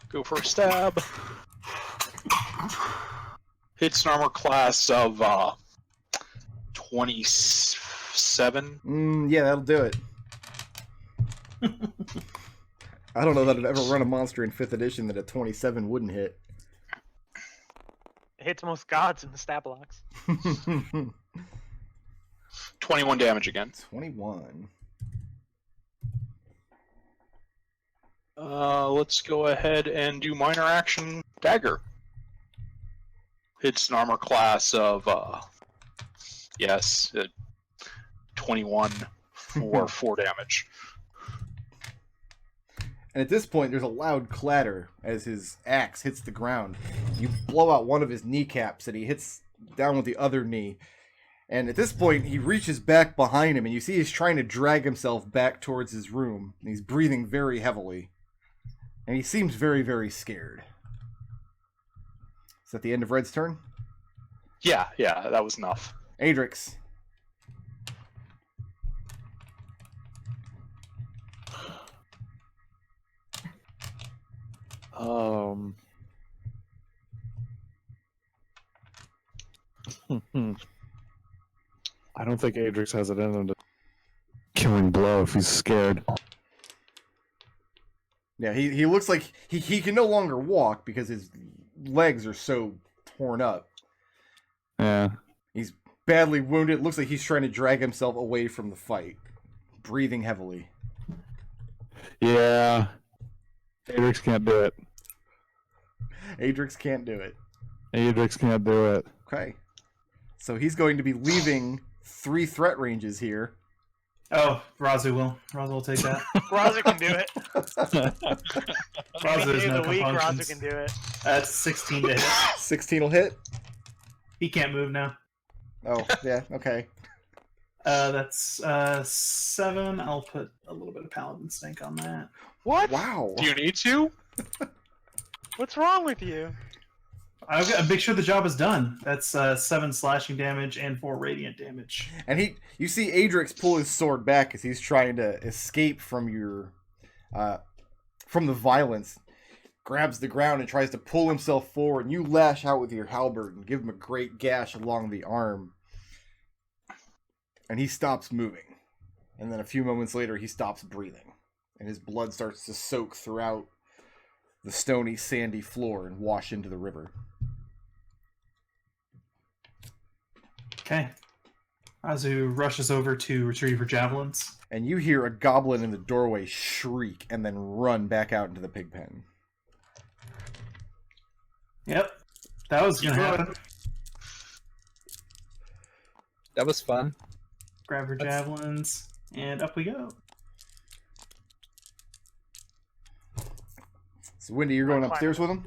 go for a stab. Hits an armor class of 27. Yeah, that'll do it. I don't know that I'd ever run a monster in 5th edition that a 27 wouldn't hit. It hits most gods in the stat blocks. 21 damage again. 21. Let's go ahead and do minor action dagger. Hits an armor class of 21 for 4 damage. And at this point, there's a loud clatter as his axe hits the ground. You blow out one of his kneecaps, and he hits down with the other knee. And at this point, he reaches back behind him, and you see he's trying to drag himself back towards his room. And he's breathing very heavily. And he seems very, very scared. Is that the end of Red's turn? Yeah, that was enough. Adrex. I don't think Adrex has it in him to killing blow if he's scared. Yeah, he looks like he can no longer walk because his legs are so torn up. Yeah. He's badly wounded. Looks like he's trying to drag himself away from the fight, breathing heavily. Yeah. Adrex can't do it. Adrex can't do it. Adrex can't do it. Okay. So he's going to be leaving 3 threat ranges here. Oh, Raazu will. Raazu will take that. Raazu can do it. Raazu Any has day no of the week, Raazu compunctions. can do it. That's 16 to hit. 16 will hit. He can't move now. Oh, yeah, okay. That's 7. I'll put a little bit of Paladin stink on that. What? Wow. Do you need to? What's wrong with you? I've got to make sure the job is done. That's 7 slashing damage and 4 radiant damage. And you see Adrex pull his sword back as he's trying to escape from from the violence. Grabs the ground and tries to pull himself forward. And you lash out with your halberd and give him a great gash along the arm. And he stops moving. And then a few moments later, he stops breathing. And his blood starts to soak throughout the stony, sandy floor and wash into the river. Okay. Raazu rushes over to retrieve her javelins. And you hear a goblin in the doorway shriek and then run back out into the pig pen. Yep. That was going to happen. That was fun. Grab her javelins, and up we go. So, Wendy, you're going upstairs with him?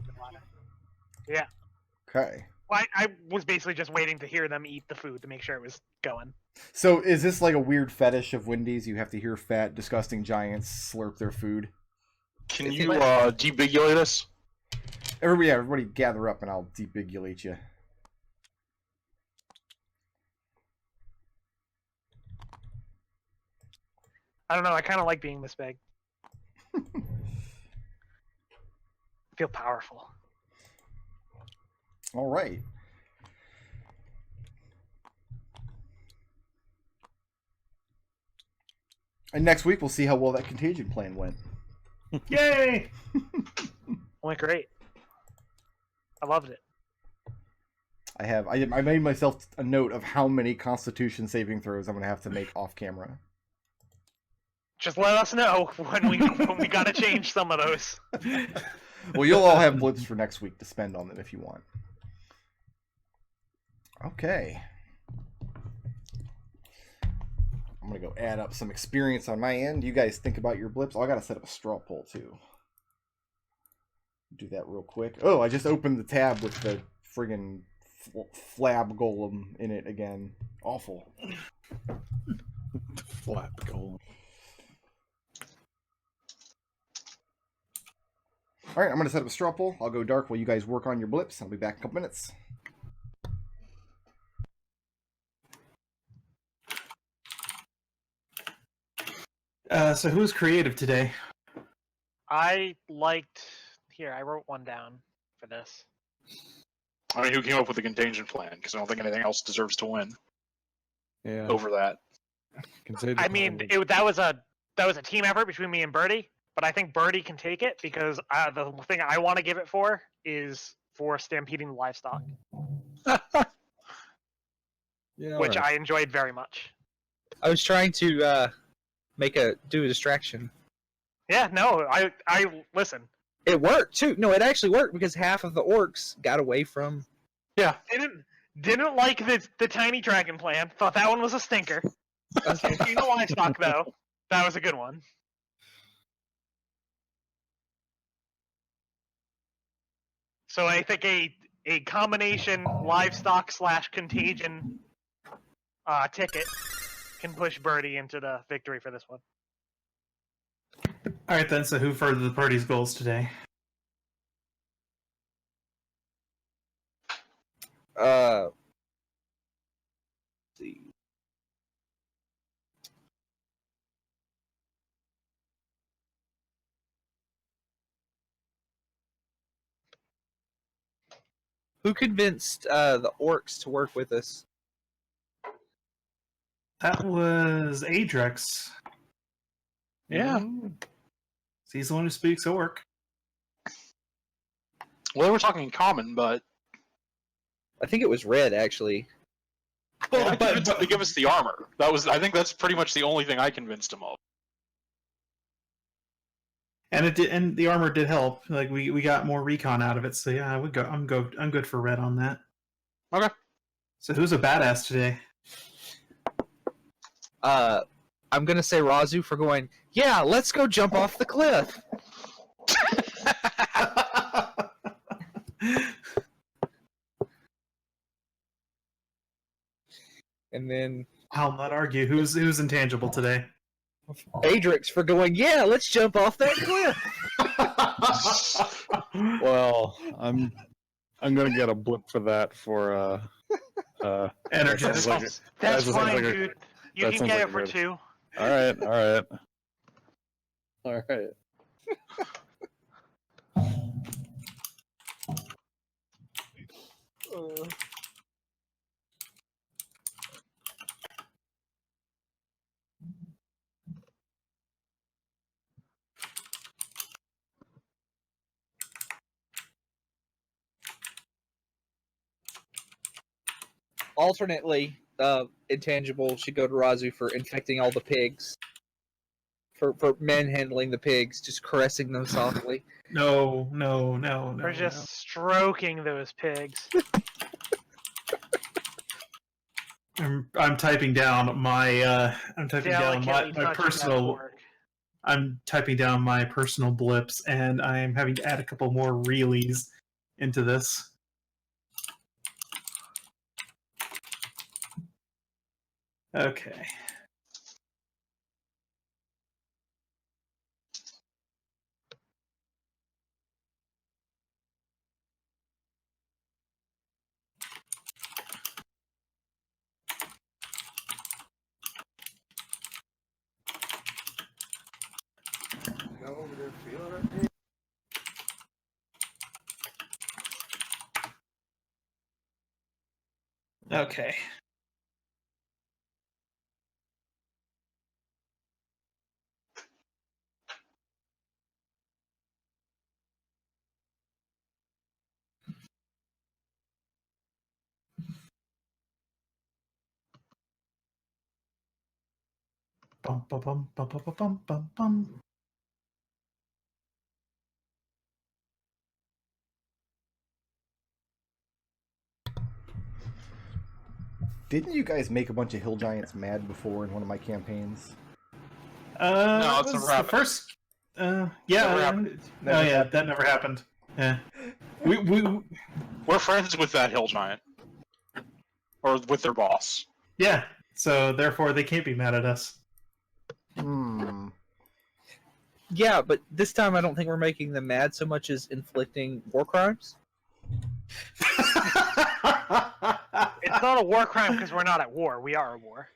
Yeah. Okay. Well, I was basically just waiting to hear them eat the food to make sure it was going. So, is this like a weird fetish of Wendy's? You have to hear fat, disgusting giants slurp their food? Can you debigulate us? Everybody gather up and I'll debigulate you. I don't know. I kind of like being this big. I feel powerful. All right. And next week we'll see how well that contagion plan went. Yay! Went great. I loved it. I made myself a note of how many Constitution saving throws I'm going to have to make off camera. Just let us know when we gotta change some of those. Well, you'll all have blips for next week to spend on them if you want. Okay. I'm going to go add up some experience on my end. You guys think about your blips. Oh, I got to set up a straw poll, too. Do that real quick. Oh, I just opened the tab with the friggin' flab golem in it again. Awful. Flap golem. All right, I'm going to set up a straw poll. I'll go dark while you guys work on your blips. I'll be back in a couple minutes. So who's creative today? I wrote one down for this. I mean, who came up with the contagion plan? Because I don't think anything else deserves to win Yeah. over that. I mean, that was a team effort between me and Birdie, but I think Birdie can take it because the thing I want to give it for is for stampeding the livestock, Yeah, which alright. I enjoyed very much. I was trying to do a distraction. Yeah, no, I listen. It worked too. No, it actually worked because half of the orcs got away from. Yeah. Didn't like the tiny dragon plan. Thought that one was a stinker. Stampeding the livestock though, that was a good one. So I think a combination livestock / contagion ticket can push Birdie into the victory for this one. All right then. So who furthered the party's goals today? Let's see. Who convinced the orcs to work with us? That was Adrex. Yeah. He's the one who speaks orc. Well, they were talking in common, but I think it was red, actually. well, I convinced him to give us the armor. I think that's pretty much the only thing I convinced him of. And it did, and the armor did help. Like we got more recon out of it. So yeah, I would go. I'm good for red on that. Okay. So who's a badass today? I'm gonna say Raazu for going, yeah, let's go jump off the cliff. And then I'll not argue. Who's intangible today? Adrex for going, yeah, let's jump off that cliff. Well, I'm gonna get a blip for that for Energetic. sounds like That's that sounds fine, like a- dude. You that can sounds get like it for a good- 2. all right. Alternately, intangible should go to Raazu for infecting all the pigs. For manhandling the pigs, just caressing them softly. No. Or just stroking those pigs. I'm typing down my Delicately touching that personal. fork. I'm typing down my personal blips, and I'm having to add a couple more reelies into this. Okay. Okay. Bum, bum, bum, bum, bum, bum, bum, bum. Didn't you guys make a bunch of hill giants mad before in one of my campaigns? No, it's it a was rabbit. the first. Never Yeah. happened. Oh yeah, that never happened. Yeah. We We're friends with that hill giant. Or with their boss. yeah. So therefore, they can't be mad at us. Hmm. Yeah, but this time I don't think we're making them mad so much as inflicting war crimes. It's not a war crime because we're not at war. We are at war.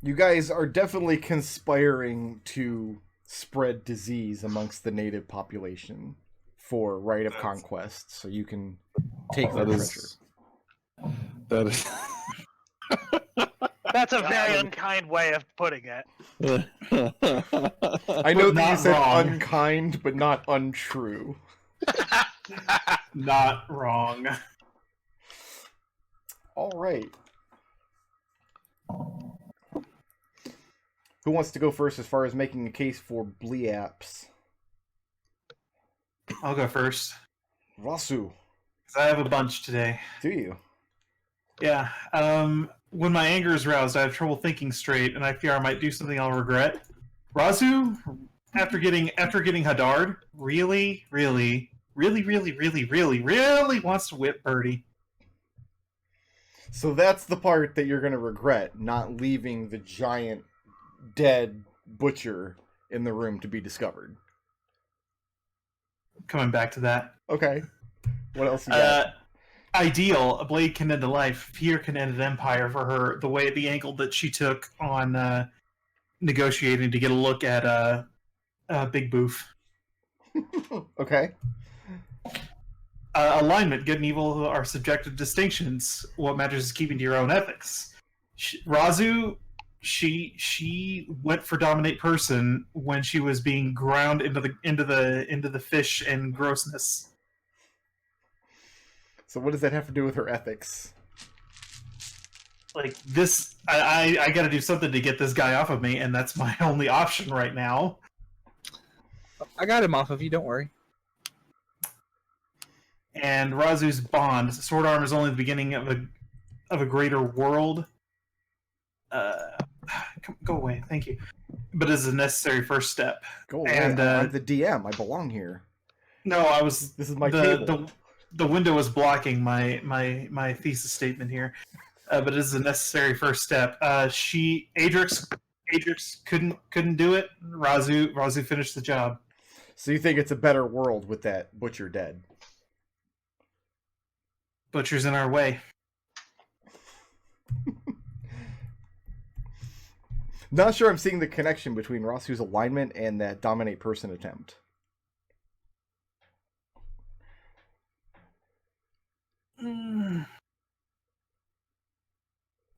You guys are definitely conspiring to spread disease amongst the native population for right of conquest, so you can take their That treasure. is. That is. That's a very unkind way of putting it. I know But that you not said wrong. unkind, but not untrue. Not wrong. All right. Who wants to go first as far as making a case for Bleaps? I'll go first Raazu, because I have a bunch today. do you? Yeah. When my anger is roused, I have trouble thinking straight, and I fear I might do something I'll regret. Raazu, after getting Hadard, really wants to whip Birdie. So that's the part that you're going to regret, not leaving the giant dead butcher in the room to be discovered. Coming back to that. Okay. What else you got? Ideal, a blade can end a life. Fear can end an empire for her. The angle that she took on negotiating to get a look at Big Boof. Okay. Alignment, good and evil are subjective distinctions. What matters is keeping to your own ethics. Raazu, she went for dominate person when she was being ground into the fish and grossness. So what does that have to do with her ethics? Like this, I got to do something to get this guy off of me, and that's my only option right now. I got him off of you, don't worry. And Raazu's bond. Sword arm is only the beginning of a greater world. Go away, thank you. But it's a necessary first step. Go away. And, I'm the DM. I belong here. No, I was. This is my table. The window was blocking my thesis statement here, but it is a necessary first step. Adrex couldn't do it. Raazu finished the job. So you think it's a better world with that butcher dead? Butcher's in our way. Not sure I'm seeing the connection between Raazu's alignment and that dominate person attempt.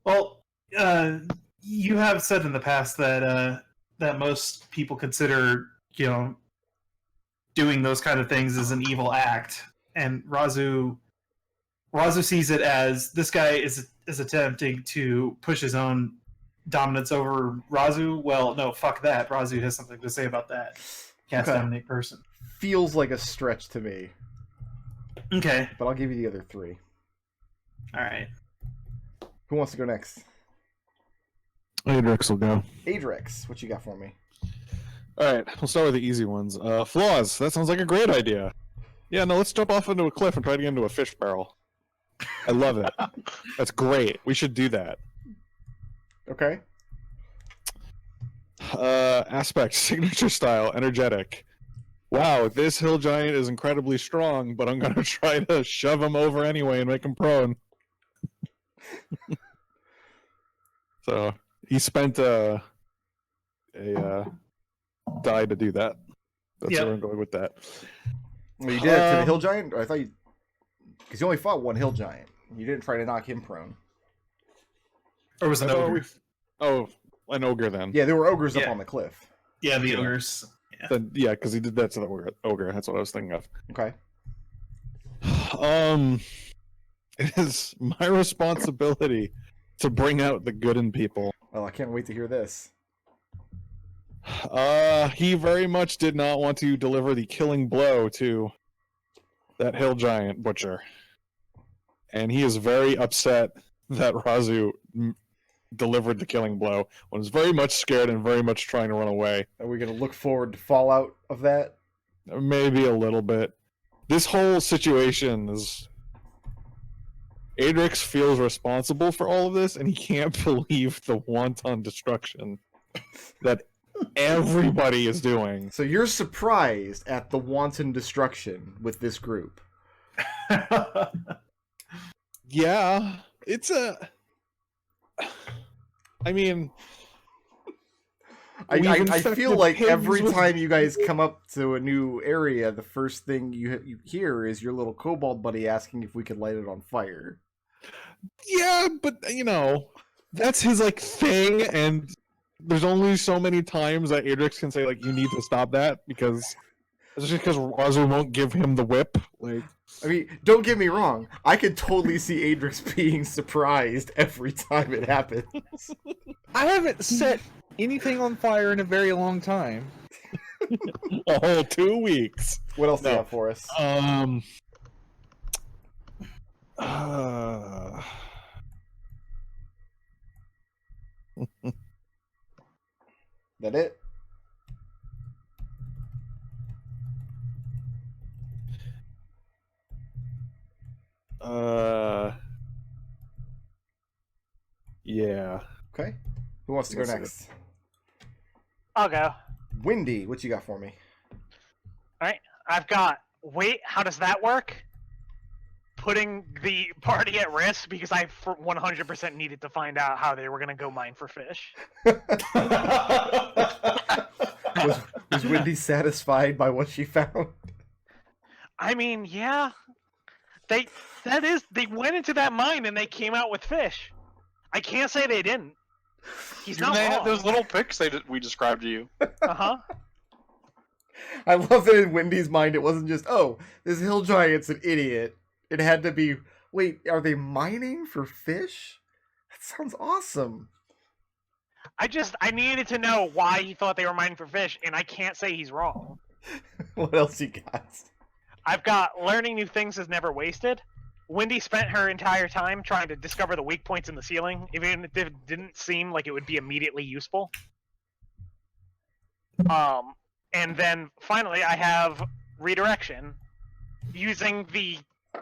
Well, you have said in the past that that most people consider, doing those kind of things as an evil act, and Raazu sees it as this guy is attempting to push his own dominance over Raazu. Well, no, fuck that. Raazu has something to say about that. Cast dominate person. Feels like a stretch to me. Okay. But I'll give you the other three. Alright. Who wants to go next? Adrex will go. Adrex, what you got for me? Alright, we'll start with the easy ones. Flaws. That sounds like a great idea. Yeah, no, let's jump off into a cliff and try to get into a fish barrel. I love it. That's great. We should do that. Okay. Aspect, signature style, energetic. Wow, this hill giant is incredibly strong, but I'm gonna try to shove him over anyway and make him prone. So he spent a die to do that. That's where I'm going with that. Well, you did it to the hill giant? Or I thought you... Because you only fought one hill giant. You didn't try to knock him prone. Or was it an ogre? Oh, an ogre then. Yeah, there were ogres up on the cliff. Yeah, the ogres. Yeah, because he did that to the ogre. That's what I was thinking of. Okay. It is my responsibility to bring out the good in people. Well, I can't wait to hear this. He very much did not want to deliver the killing blow to that hill giant butcher. And he is very upset that Raazu delivered the killing blow, and was very much scared and very much trying to run away. Are we going to look forward to fallout of that? Maybe a little bit. This whole situation is... Adrex feels responsible for all of this, and he can't believe the wanton destruction that everybody is doing. So you're surprised at the wanton destruction with this group? Yeah, it's a... I mean... I feel like every time you guys come up to a new area, the first thing you hear is your little kobold buddy asking if we could light it on fire. Yeah, but, that's his, thing, and there's only so many times that Adrex can say, you need to stop that, because... Especially because Raazu won't give him the whip. I mean, don't get me wrong. I could totally see Adrex being surprised every time it happens. I haven't set anything on fire in a very long time. A whole 2 weeks. What else do you have for us? That it? Yeah. Okay. Who wants to go next? I'll go. Windy, what you got for me? Alright, I've got... Wait, how does that work? Putting the party at risk because I 100% needed to find out how they were going to go mine for fish. Was Windy satisfied by what she found? I mean, yeah. They went into that mine and they came out with fish. I can't say they didn't. He's not They wrong. had those little picks we described to you. Uh-huh. I love that in Windy's mind it wasn't just, oh, this hill giant's an idiot. It had to be, wait, are they mining for fish? That sounds awesome. I needed to know why he thought they were mining for fish, and I can't say he's wrong. What else you got? I've got learning new things is never wasted. Wendy spent her entire time trying to discover the weak points in the ceiling, even if it didn't seem like it would be immediately useful. And then finally I have redirection, using the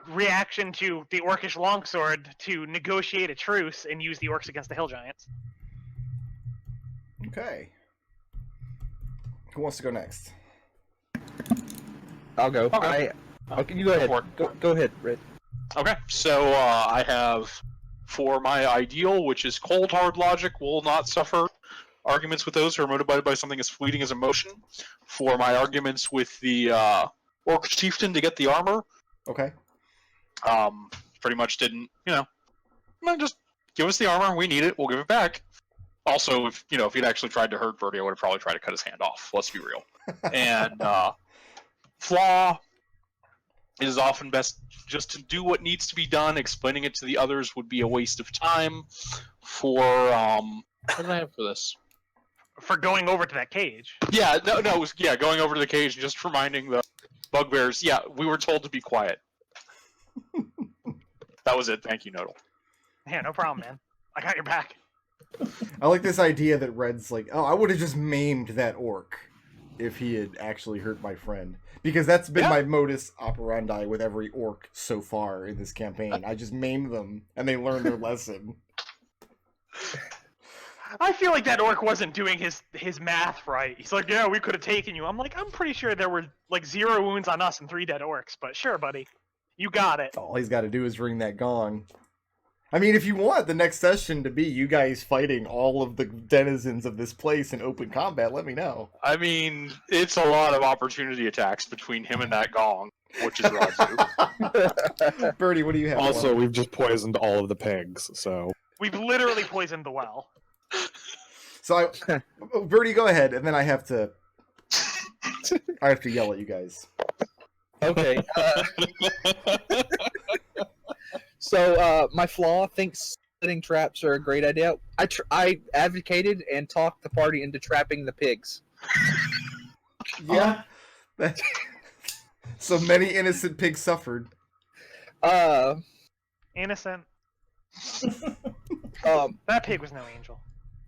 reaction to the Orcish longsword to negotiate a truce and use the orcs against the hill giants. Okay. Who wants to go next? I'll go. Okay. Okay, you go ahead. Go ahead, Red. Okay, so I have, for my ideal, which is cold hard logic, will not suffer arguments with those who are motivated by something as fleeting as emotion. For my arguments with the Orc Chieftain to get the armor, Okay. pretty much didn't, just give us the armor, we need it, we'll give it back. Also, if he'd actually tried to hurt Birdie, I would have probably tried to cut his hand off, let's be real. And flaw is often best just to do what needs to be done. Explaining it to the others would be a waste of time. For what did I have for this? For going over to that cage. Yeah, no, it was going over to the cage and just reminding the bugbears. Yeah, we were told to be quiet. That was it. Thank you, Nodal. Yeah, no problem, man. I got your back. I like this idea that Red's like, oh, I would have just maimed that orc if he had actually hurt my friend. Because that's been my modus operandi with every orc so far in this campaign. I just maim them, and they learn their lesson. I feel like that orc wasn't doing his math right. He's like, yeah, we could have taken you. I'm like, I'm pretty sure there were like 0 wounds on us and 3 dead orcs, but sure, buddy. You got it. All he's got to do is ring that gong. I mean, if you want the next session to be you guys fighting all of the denizens of this place in open combat, let me know. I mean, it's a lot of opportunity attacks between him and that gong, which is Raazu. Birdie, what do you have? Also, we've just poisoned all of the pigs, so... We've literally poisoned the well. So, Birdie, go ahead, and then I have to yell at you guys. Okay. So, my flaw thinks setting traps are a great idea. I advocated and talked the party into trapping the pigs. Yeah. So many innocent pigs suffered. Innocent. That That pig was no angel.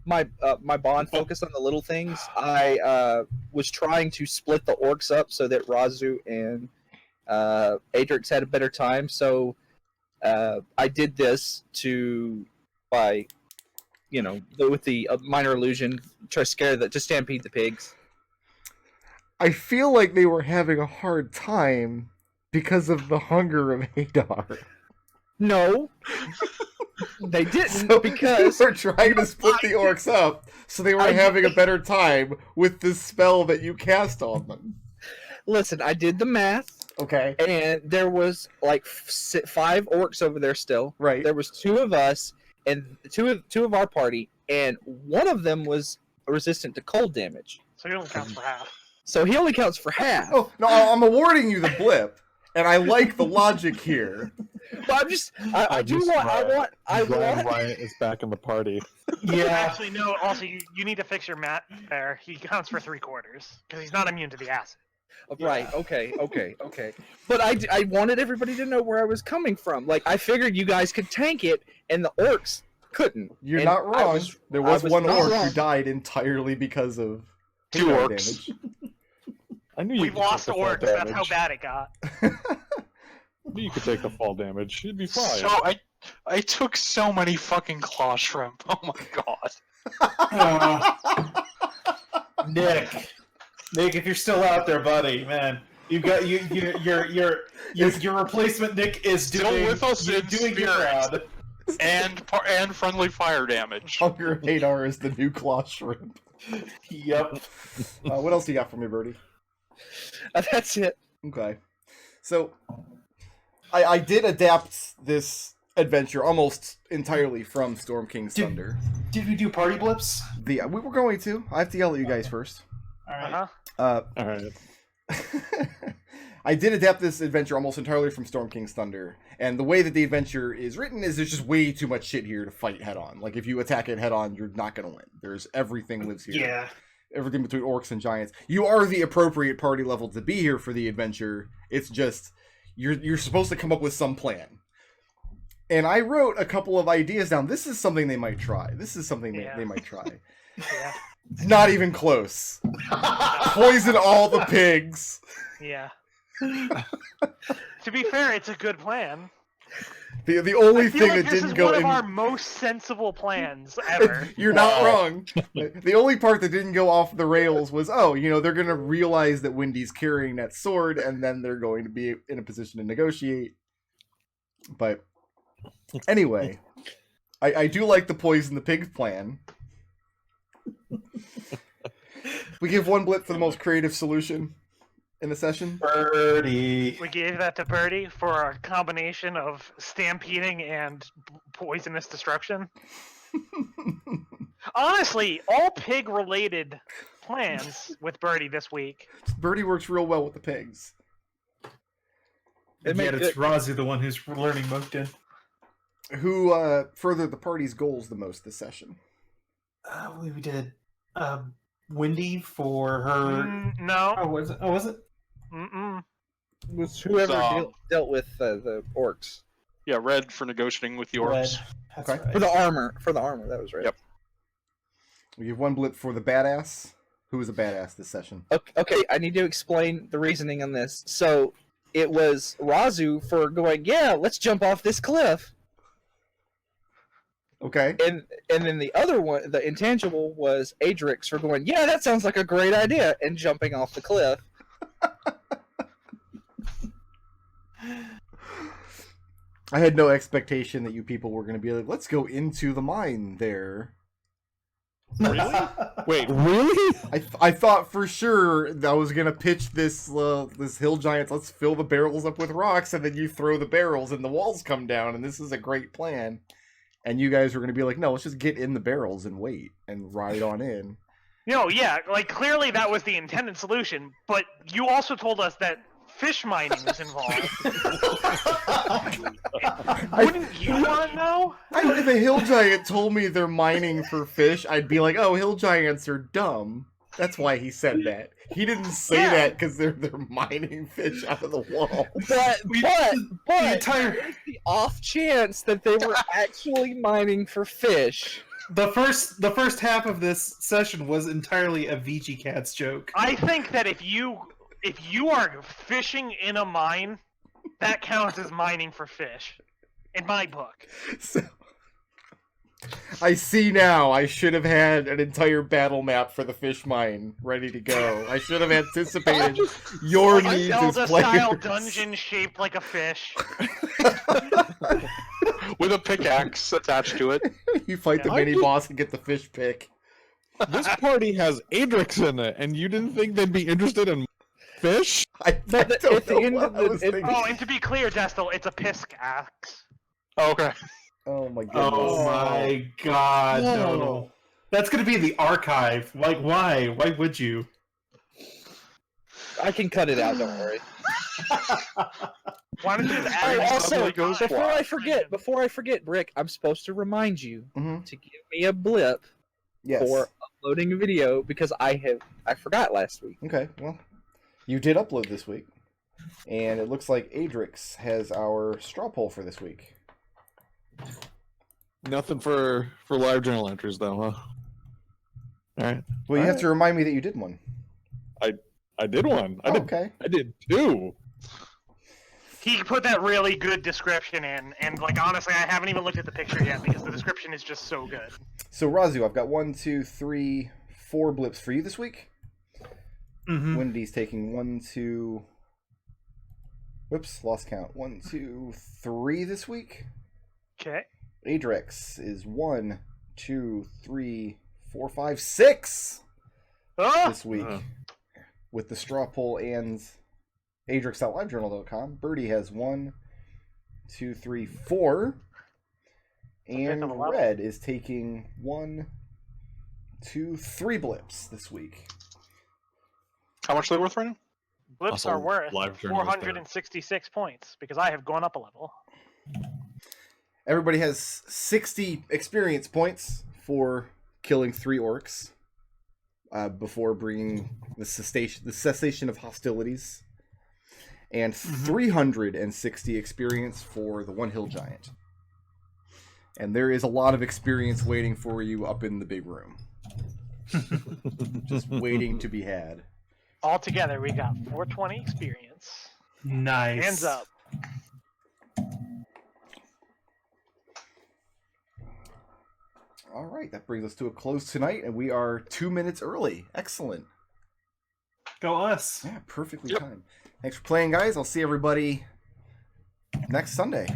my bond focused on the little things. I was trying to split the orcs up so that Raazu and Adrex had a better time. So I did this with the minor illusion, to stampede the pigs. I feel like they were having a hard time because of the hunger of Hadar. No, they didn't, So because you were trying to split the orcs up, so they were having a better time with this spell that you cast on them. listen, I did the math. Okay. And there was like 5 orcs over there still. Right. There was 2 of us and two of our party, and one of them was resistant to cold damage. So he only counts for half. So he only counts for half. Oh, no, I'm awarding you the blip, and I like the logic here. But I want. Ryan is back in the party. Yeah. Actually, no. Also, you need to fix your mat there. He counts for 3/4 because he's not immune to the acid. Right. Okay. But I wanted everybody to know where I was coming from. Like, I figured you guys could tank it, and the orcs couldn't. You're And not wrong. There was one not orc wrong. who died entirely because of 2 Hadar orcs. damage. I knew you We've could take lost the the fall orcs. That's how damage. bad it got. I knew you could take the fall damage. You'd be fine. So I took so many fucking claw shrimp. Oh my god. Nick, if you're still out there, buddy, man, you got your replacement. Nick is Still doing with us in doing your spirit. proud. and friendly fire damage. Hunger Hadar is the new claw shrimp. Yep. What else do you got for me, Birdie? That's it. Okay. So, I did adapt this adventure almost entirely from Storm King's Thunder. Did we do party blips? We were going to. I have to yell at you guys first. All right. Uh-huh. All right. I did adapt this adventure almost entirely from Storm King's Thunder, and the way that the adventure is written is there's just way too much shit here to fight head on. Like, if you attack it head on, you're not gonna win. There's everything lives here. Yeah. Everything between orcs and giants. You are the appropriate party level to be here for the adventure. It's just you're supposed to come up with some plan. And I wrote a couple of ideas down. This is something they might try. This is something they might try. Yeah. Not even close. Poison all the pigs. Yeah. To be fair, it's a good plan. The only I feel thing like that this didn't is go one in... of our most sensible plans ever. You're not wrong. The only part that didn't go off the rails was, they're going to realize that Wendy's carrying that sword, and then they're going to be in a position to negotiate. But anyway, I do like the poison the pigs plan. We give 1 blip for the most creative solution in the session. Birdie. We gave that to Birdie for a combination of stampeding and poisonous destruction. Honestly, all pig-related plans with Birdie this week. Birdie works real well with the pigs. And yet it's Raazu the one who's learning Moncton. Who furthered the party's goals the most this session? We did Wendy for her... No. Oh, was it? Mm-mm. It was whoever dealt with the orcs. Yeah, Red for negotiating with the orcs. Red. That's Okay. right. For the armor, that was right. Yep. We give 1 blip for the badass. Who was a badass this session? Okay, I need to explain the reasoning on this. So, it was Raazu for going, yeah, let's jump off this cliff. Okay. And then the other one, the intangible, was Adrex for going, yeah, that sounds like a great idea, and jumping off the cliff. I had no expectation that you people were going to be like, let's go into the mine there. Really? Wait, really? I thought for sure that I was going to pitch this hill giants, let's fill the barrels up with rocks, and then you throw the barrels and the walls come down, and this is a great plan. And you guys were going to be like, no, let's just get in the barrels and wait and ride on in. No, yeah, clearly that was the intended solution, but you also told us that fish mining was involved. Wouldn't you want to know? If a hill giant told me they're mining for fish, I'd be like, oh, hill giants are dumb. That's why he said that. He didn't say that because they're mining fish out of the wall. But there's the off chance that they were actually mining for fish. The first half of this session was entirely a VG Cats joke. I think that if you are fishing in a mine, that counts as mining for fish, in my book. So, I see now. I should have had an entire battle map for the fish mine ready to go. I should have anticipated your Like needs a as Zelda-style players. dungeon shaped like a fish. With a pickaxe attached to it. You fight the Yeah. mini boss and get the fish pick. This party has Adrex in it, and you didn't think they'd be interested in fish? I But at don't the know end what of I was the- thinking. Oh, and to be clear, Destil, it's a pisk axe. Oh, okay. Oh my goodness. Oh my god, no. That's gonna be in the archive. Like, why? Why would you? I can cut it out, don't worry. Why don't you just Oh, add also, goes before I forget, Brick, I'm supposed to remind you Mhm. to give me a blip Yes. for uploading a video because I forgot last week. Okay, well, you did upload this week. And it looks like Adrex has our straw poll for this week. Nothing for live journal entries, though, huh? All right. Well, you have to remind me that you did one. I did one. Oh, okay. I did two. He put that really good description in, and honestly, I haven't even looked at the picture yet because the description is just so good. So, Raazu, I've got 1, 2, 3, 4 blips for you this week. Mm-hmm. Wendy's taking 1, 2... Whoops, lost count. 1, 2, 3 this week. Okay. Adrex is 1, 2, 3, 4, 5, 6 Oh! this week. With the straw poll and Adrex.livejournal.com. Birdie has 1, 2, 3, 4. And Red is taking 1, 2, 3 blips this week. How much are they worth right now? Blips Also, are worth live journal is better. 466 points because I have gone up a level. Everybody has 60 experience points for killing 3 orcs before bringing the cessation of hostilities, and 360 experience for the 1 hill giant. And there is a lot of experience waiting for you up in the big room. Just waiting to be had. Altogether, we got 420 experience. Nice. Hands up. All right, that brings us to a close tonight, and we are 2 minutes early. Excellent. Go us. Yeah, perfectly timed. Thanks for playing, guys. I'll see everybody next Sunday.